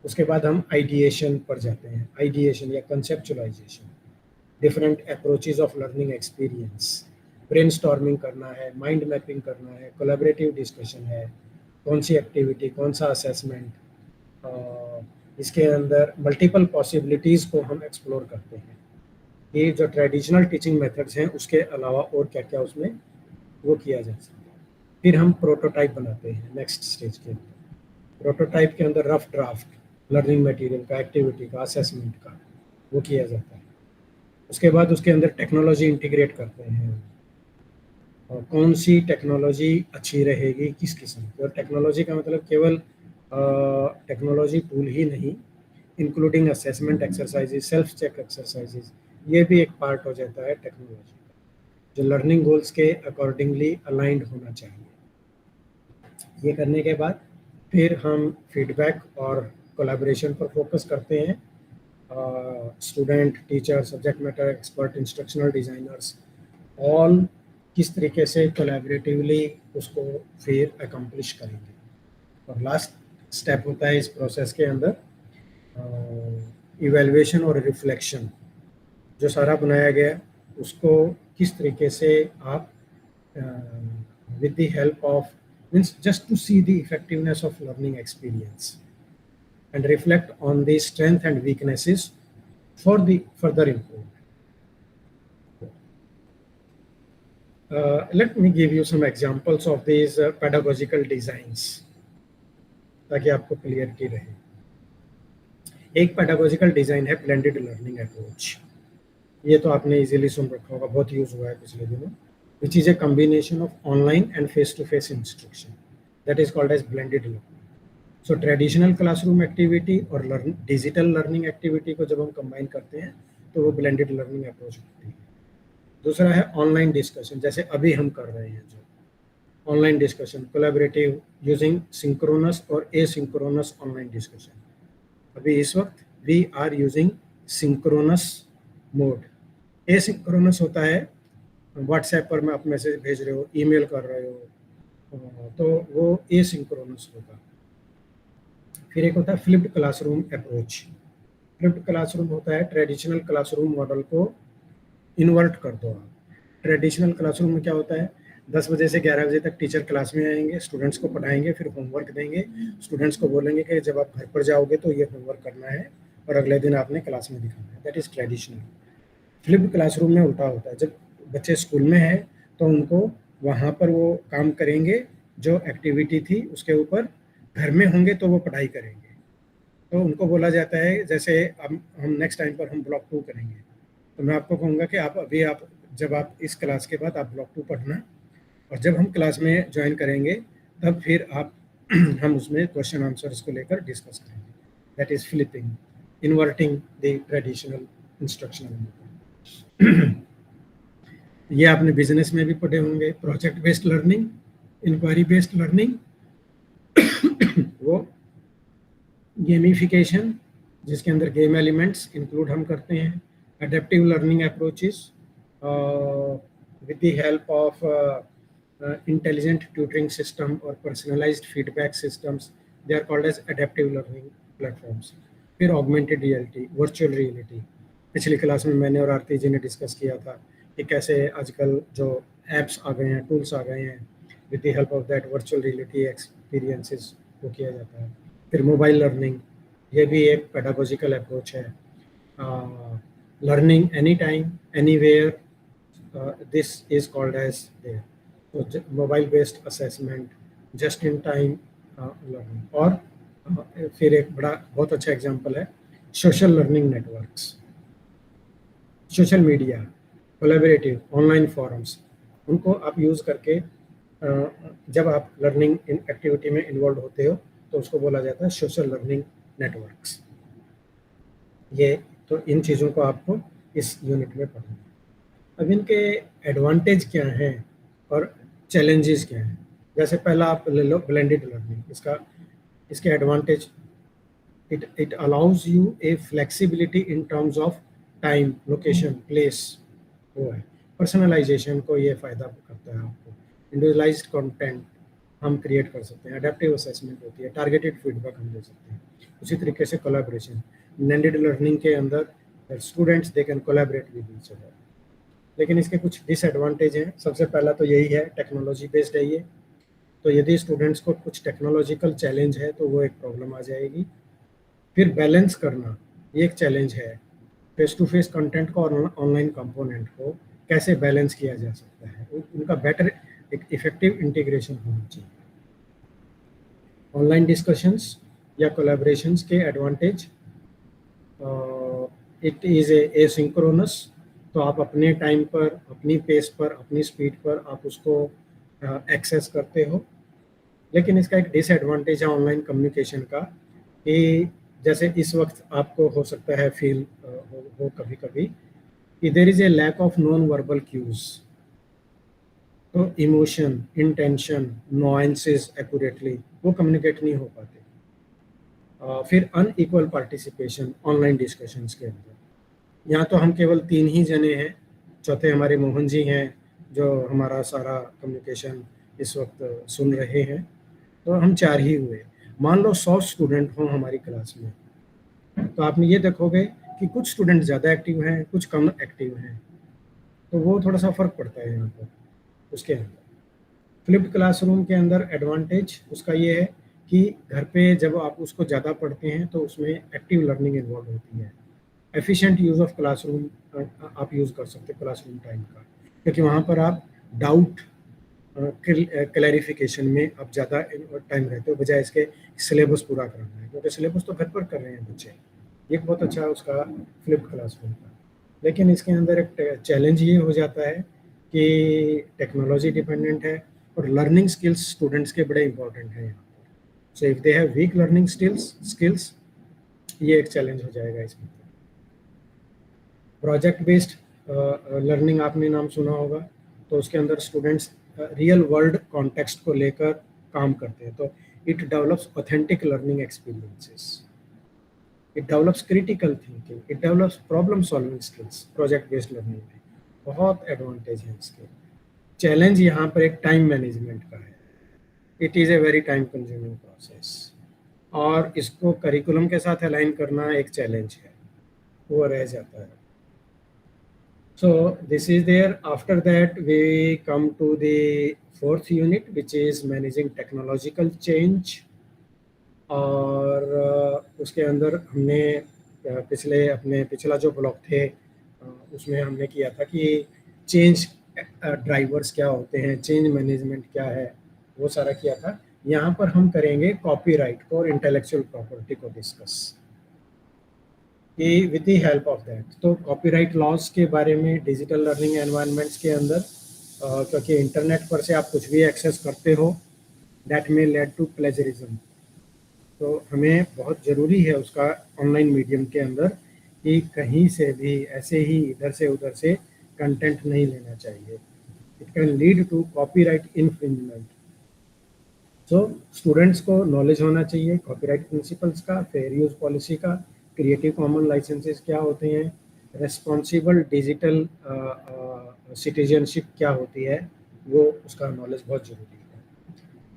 उसके बाद हम आइडिएशन पर जाते हैं, आइडिएशन या conceptualisation, different approaches of learning experience, brainstorming करना है, माइंड मैपिंग करना है, कोलैबोरेटिव डिस्कशन है, कौन सी एक्टिविटी, कौन सा असेसमेंट, इसके अंदर मल्टीपल पॉसिबिलिटीज़ को हम एक्सप्लोर करते हैं। ये जो ट्रेडिशनल टीचिंग मेथड्स हैं उसके अलावा और क्या क्या उसमें वो किया जा सकता है। फिर हम प्रोटोटाइप बनाते हैं नेक्स्ट स्टेज के अंदर। प्रोटोटाइप के अंदर रफ ड्राफ्ट लर्निंग मटेरियल का, एक्टिविटी का, असेसमेंट का वो किया जाता है। उसके बाद उसके अंदर टेक्नोलॉजी इंटीग्रेट करते हैं, और कौन सी टेक्नोलॉजी अच्छी रहेगी किस किस्म की। और टेक्नोलॉजी का मतलब केवल टेक्नोलॉजी टूल ही नहीं, including assessment exercises, self check exercises, ये भी एक पार्ट हो जाता है टेक्नोलॉजी का, जो लर्निंग गोल्स के अकॉर्डिंगली अलाइंड होना चाहिए। ये करने के बाद फिर हम फीडबैक और कोलैबोरेशन पर फोकस करते हैं। Student, teacher, subject matter expert, instructional designers, all किस तरीके से कोलैबोरेटिवली उसको फिर अकम्प्लिश करेंगे। और लास्ट स्टेप होता है इस प्रोसेस के अंदर, इवैल्यूएशन और रिफ्लेक्शन। जो सारा बनाया गया उसको किस तरीके से आप with the help of, means just to see the effectiveness of learning experience and reflect on the strength and weaknesses for the further improvement. Let me give you some examples of these pedagogical designs ताकि आपको clarity रहे। एक pedagogical design है blended learning approach. ये तो आपने easily सुन रखा होगा, बहुत यूज हुआ है पिछले दिनों। which is a combination of online and face-to-face instruction, that is called as blended learning. So traditional classroom activity और digital learning activity को जब हम combine करते हैं तो वो blended learning approach होती है। दूसरा है online discussion, जैसे अभी हम कर रहे हैं जो online discussion, collaborative using synchronous और asynchronous online discussion। अभी इस वक्त we are using synchronous mode। asynchronous होता है व्हाट्सएप पर में आप मैसेज भेज रहे हो, ईमेल कर रहे हो, तो वो एसिंक्रोनस होगा। फिर एक होता है flipped classroom approach. Flipped classroom होता है ट्रेडिशनल क्लासरूम मॉडल को इन्वर्ट कर दो आप। ट्रेडिशनल क्लासरूम में क्या होता है, 10 बजे से 11 बजे तक टीचर क्लास में आएंगे, स्टूडेंट्स को पढ़ाएंगे, फिर होमवर्क देंगे, स्टूडेंट्स को बोलेंगे कि जब आप घर पर जाओगे तो ये होमवर्क करना है और अगले दिन आपने क्लास में दिखाना है। That is traditional. Flipped classroom में उल्टा होता है, जब बच्चे स्कूल में हैं तो उनको वहाँ पर वो काम करेंगे जो एक्टिविटी थी उसके ऊपर, घर में होंगे तो वो पढ़ाई करेंगे। तो उनको बोला जाता है, जैसे हम नेक्स्ट टाइम पर हम ब्लॉक 2 करेंगे तो मैं आपको कहूँगा कि आप जब आप इस क्लास के बाद आप ब्लॉक 2 पढ़ना, और जब हम क्लास में ज्वाइन करेंगे तब फिर आप हम उसमें क्वेश्चन आंसर्स को लेकर डिस्कस करेंगे। That is flipping, inverting the traditional instructional method. ये आपने बिजनेस में भी पढ़े होंगे, project based learning, inquiry based learning, वो गेमिफिकेशन जिसके अंदर गेम एलिमेंट्स इंक्लूड हम करते हैं, adaptive learning approaches with the help of intelligent tutoring system और personalised feedback systems, they are called as adaptive learning platforms. फिर ऑगमेंटेड रियलिटी, वर्चुअल रियलिटी, पिछली class में मैंने और आरती जी ने डिस्कस किया था कि कैसे आजकल जो एप्स आ गए हैं, टूल्स आ गए हैं, with the help of that virtual reality experiences को किया जाता है। फिर मोबाइल लर्निंग, ये भी एक पेडागोजिकल अप्रोच है। Learning any time anywhere, this is called as there. तो mobile based assessment, just in time learning. और फिर एक बहुत अच्छा एग्जांपल है social learning networks, social media, collaborative online forums, उनको आप यूज़ करके जब आप लर्निंग इन एक्टिविटी में इन्वॉल्व होते हो तो उसको बोला जाता है सोशल लर्निंग नेटवर्क्स। ये तो इन चीज़ों को आपको इस यूनिट में पढ़ना है। अब इनके एडवांटेज क्या हैं और चैलेंजेस क्या हैं। जैसे पहला आप ले लो ब्लेंडेड लर्निंग, इसके advantage, it allows U A flexibility in terms of time, location, place, वो है। पर्सनलाइजेशन को ये फ़ायदा करता है आपको। इंडिविजुअलाइज्ड कंटेंट हम क्रिएट कर सकते हैं, अडेप्टिव असेसमेंट होती है, टारगेटेड फीडबैक हम दे सकते हैं। उसी तरीके से कोलैबोरेशन, ब्लेंडेड लर्निंग के अंदर students they can collaborate with each other. लेकिन इसके कुछ डिसएडवांटेज हैं। सबसे पहला तो यही है, टेक्नोलॉजी बेस्ड है ये, तो यदि स्टूडेंट्स को कुछ टेक्नोलॉजिकल चैलेंज है तो वो एक प्रॉब्लम आ जाएगी। फिर बैलेंस करना ये एक चैलेंज है, फेस टू फेस कंटेंट को और ऑनलाइन कंपोनेंट को कैसे बैलेंस किया जा सकता है, उनका बेटर एक इफेक्टिव इंटीग्रेशन होना चाहिए। ऑनलाइन डिस्कशंस या कोलैबोरेशंस के एडवांटेज, इट इज़ एसिंक्रोनस, तो आप अपने टाइम पर, अपनी पेस पर, अपनी स्पीड पर आप उसको एक्सेस करते हो। लेकिन इसका एक डिसएडवांटेज है ऑनलाइन कम्युनिकेशन का, कि जैसे इस वक्त आपको हो सकता है फील हो कभी कभी कि there is a lack of non verbal cues, तो इमोशन, इंटेंशन, नुआंसेस एक्यूरेटली वो कम्युनिकेट नहीं हो पाते। फिर अनइक्वल पार्टिसिपेशन ऑनलाइन डिस्कशंस के अंदर, यहाँ तो हम केवल 3 ही जने हैं, चौथे हमारे मोहन जी हैं जो हमारा सारा कम्युनिकेशन इस वक्त सुन रहे हैं, तो हम 4 ही हुए। मान लो 100 स्टूडेंट हों हमारी क्लास में, तो आपने ये देखोगे कि कुछ स्टूडेंट ज़्यादा एक्टिव हैं, कुछ कम एक्टिव हैं, तो वो थोड़ा सा फ़र्क पड़ता है यहाँ पर उसके अंदर। फ्लिप्ड क्लासरूम के अंदर एडवांटेज उसका ये है कि घर पे जब आप उसको ज़्यादा पढ़ते हैं तो उसमें एक्टिव लर्निंग इन्वॉल्व होती है। एफिशिएंट यूज़ ऑफ क्लासरूम आप यूज़ कर सकते हैं क्लासरूम टाइम का, क्योंकि वहाँ पर आप डाउट क्लैरिफिकेशन में आप ज़्यादा टाइम रहते हो, बजाय इसके सिलेबस पूरा करना है, क्योंकि सिलेबस तो घर पर कर रहे हैं बच्चे। ये बहुत अच्छा है उसका फ्लिप्ड क्लासरूम का। लेकिन इसके अंदर एक चैलेंज ये हो जाता है कि टेक्नोलॉजी डिपेंडेंट है और लर्निंग स्किल्स स्टूडेंट्स के बड़े इंपॉर्टेंट हैं यहाँ पर। So if they have week learning skills, ये एक चैलेंज हो जाएगा इसमें। प्रोजेक्ट बेस्ड लर्निंग आपने नाम सुना होगा, तो उसके अंदर स्टूडेंट्स रियल वर्ल्ड कॉन्टेक्स्ट को लेकर काम करते हैं, तो it develops authentic learning experiences, it develops critical thinking, it develops problem solving skills. Project based learning में बहुत एडवांटेज है इसके। चैलेंज यहाँ पर एक टाइम मैनेजमेंट का है, it is a very time consuming process, और इसको करिकुलम के साथ अलाइन करना एक चैलेंज है, वो रह जाता है। So this is there. After that we come to the fourth unit, which is managing technological change. और उसके अंदर हमने पिछला जो ब्लॉक थे उसमें हमने किया था कि चेंज ड्राइवर्स क्या होते हैं, चेंज मैनेजमेंट क्या है, वो सारा किया था। यहाँ पर हम करेंगे कॉपीराइट को और इंटेलेक्चुअल प्रॉपर्टी को डिस्कस कि with the help of that. तो कॉपीराइट लॉज के बारे में डिजिटल लर्निंग एनवायरनमेंट्स के अंदर, क्योंकि इंटरनेट पर से आप कुछ भी एक्सेस करते हो, दैट में लेड टू प्लेजरिज्म, तो हमें बहुत ज़रूरी है उसका ऑनलाइन मीडियम के अंदर कि कहीं से भी ऐसे ही इधर से उधर से कंटेंट नहीं लेना चाहिए, it can lead to copyright infringement. So students को नॉलेज होना चाहिए कॉपीराइट प्रिंसिपल्स का, फेयर यूज़ पॉलिसी का, क्रिएटिव कॉमन लाइसेंसेस क्या होते हैं, रेस्पॉन्सिबल डिजिटल सिटीजनशिप क्या होती है, वो उसका नॉलेज बहुत ज़रूरी है।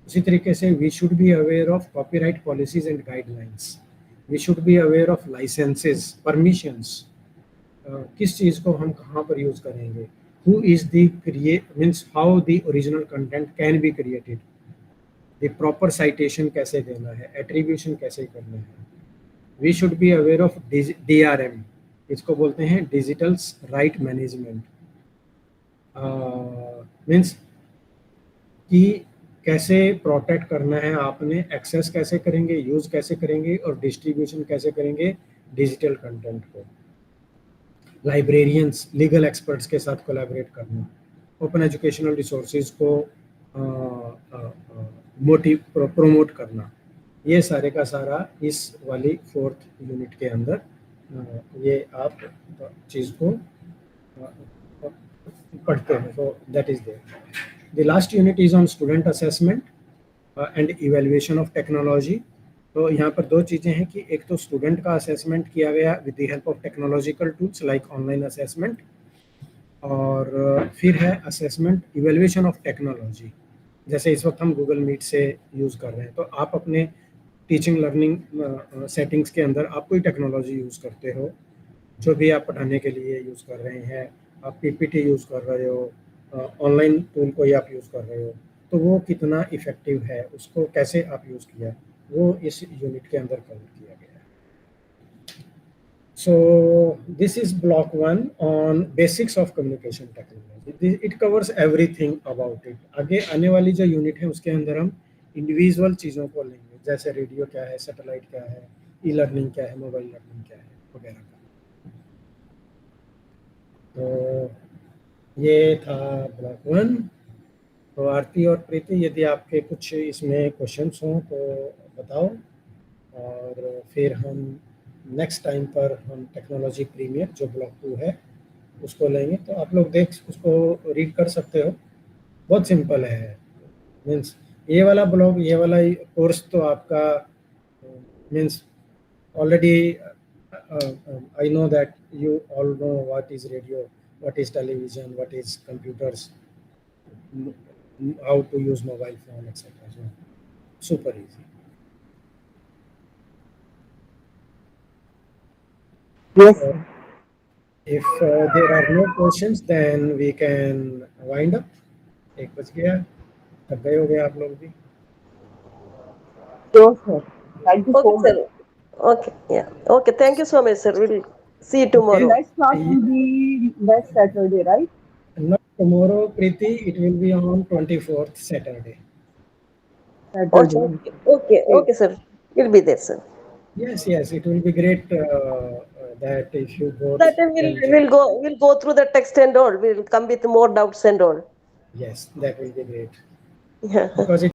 उसी तरीके से we should be aware of copyright policies and guidelines, we should be aware of licenses, permissions, किस चीज़ को हम कहाँ पर यूज़ करेंगे, who is the create means how the original content can be created, the proper citation कैसे देना है, एट्रीब्यूशन कैसे करना है। We should be aware of DRM, इसको बोलते हैं डिजिटल राइट मैनेजमेंट, मीन्स कि कैसे प्रोटेक्ट करना है आपने, एक्सेस कैसे करेंगे, यूज़ कैसे करेंगे और डिस्ट्रीब्यूशन कैसे करेंगे डिजिटल कंटेंट को। लाइब्रेरियंस, लीगल एक्सपर्ट्स के साथ कोलैबोरेट करना, ओपन एजुकेशनल रिसोर्सेज को प्रोमोट करना, ये सारे का सारा इस वाली फोर्थ यूनिट के अंदर ये आप चीज़ को पढ़ते हैं। So that is there. The last unit is on student assessment and evaluation of technology. तो यहाँ पर दो चीज़ें हैं कि एक तो स्टूडेंट का असेसमेंट किया गया with the help of technological tools like online assessment, और फिर है असेसमेंट इवेल्युएशन ऑफ टेक्नोलॉजी, जैसे इस वक्त हम गूगल मीट से यूज़ कर रहे हैं, तो आप अपने टीचिंग लर्निंग सेटिंग्स के अंदर आप कोई टेक्नोलॉजी यूज़ करते हो, जो भी आप पढ़ाने के लिए यूज़ कर रहे हैं, आप PPT यूज़ कर रहे हो, ऑनलाइन टूल कोई आप यूज़ कर रहे हो, तो वो कितना इफ़ेक्टिव है, उसको कैसे आप यूज़ किया, वो इस यूनिट के अंदर कवर किया गया है। So this is block 1 on basics of communication technology. It covers everything about it. आगे आने वाली जो यूनिट है उसके अंदर हम इंडिविजुअल चीज़ों को लेंगे, जैसे रेडियो क्या है, सैटेलाइट क्या है, ई लर्निंग क्या है, मोबाइल लर्निंग क्या है वगैरह का। तो ये था ब्लॉक 1। तो आरती और प्रीति, यदि आपके कुछ इसमें क्वेश्चंस हों तो बताओ, और फिर हम नेक्स्ट टाइम पर हम टेक्नोलॉजी प्रीमियर जो ब्लॉक 2 है उसको लेंगे। तो आप लोग उसको रीड कर सकते हो, बहुत सिंपल है। मीन्स ये वाला ब्लॉग, ये वाला कोर्स तो आपका means already I know that you all know what is radio, what is television, what is computers, how to use mobile phone, etc. So super easy. Yes. So if there are no questions, then we can wind up. 1 बज गया, थक गए हो गए आप लोग भी. Sure, sir. Thank you so Okay, much. sir. Okay, yeah. Okay, thank you so much, sir. We'll see you tomorrow. Next class will be next Saturday, right? Not tomorrow, Preeti. It will be on 24th Saturday. Saturday. Okay, okay, okay, sir. We'll be there, sir. Yes, yes. It will be great that if you both That time can. we'll go through the text and all. We'll come with more doubts and all. Yes, that will be great Yeah. because it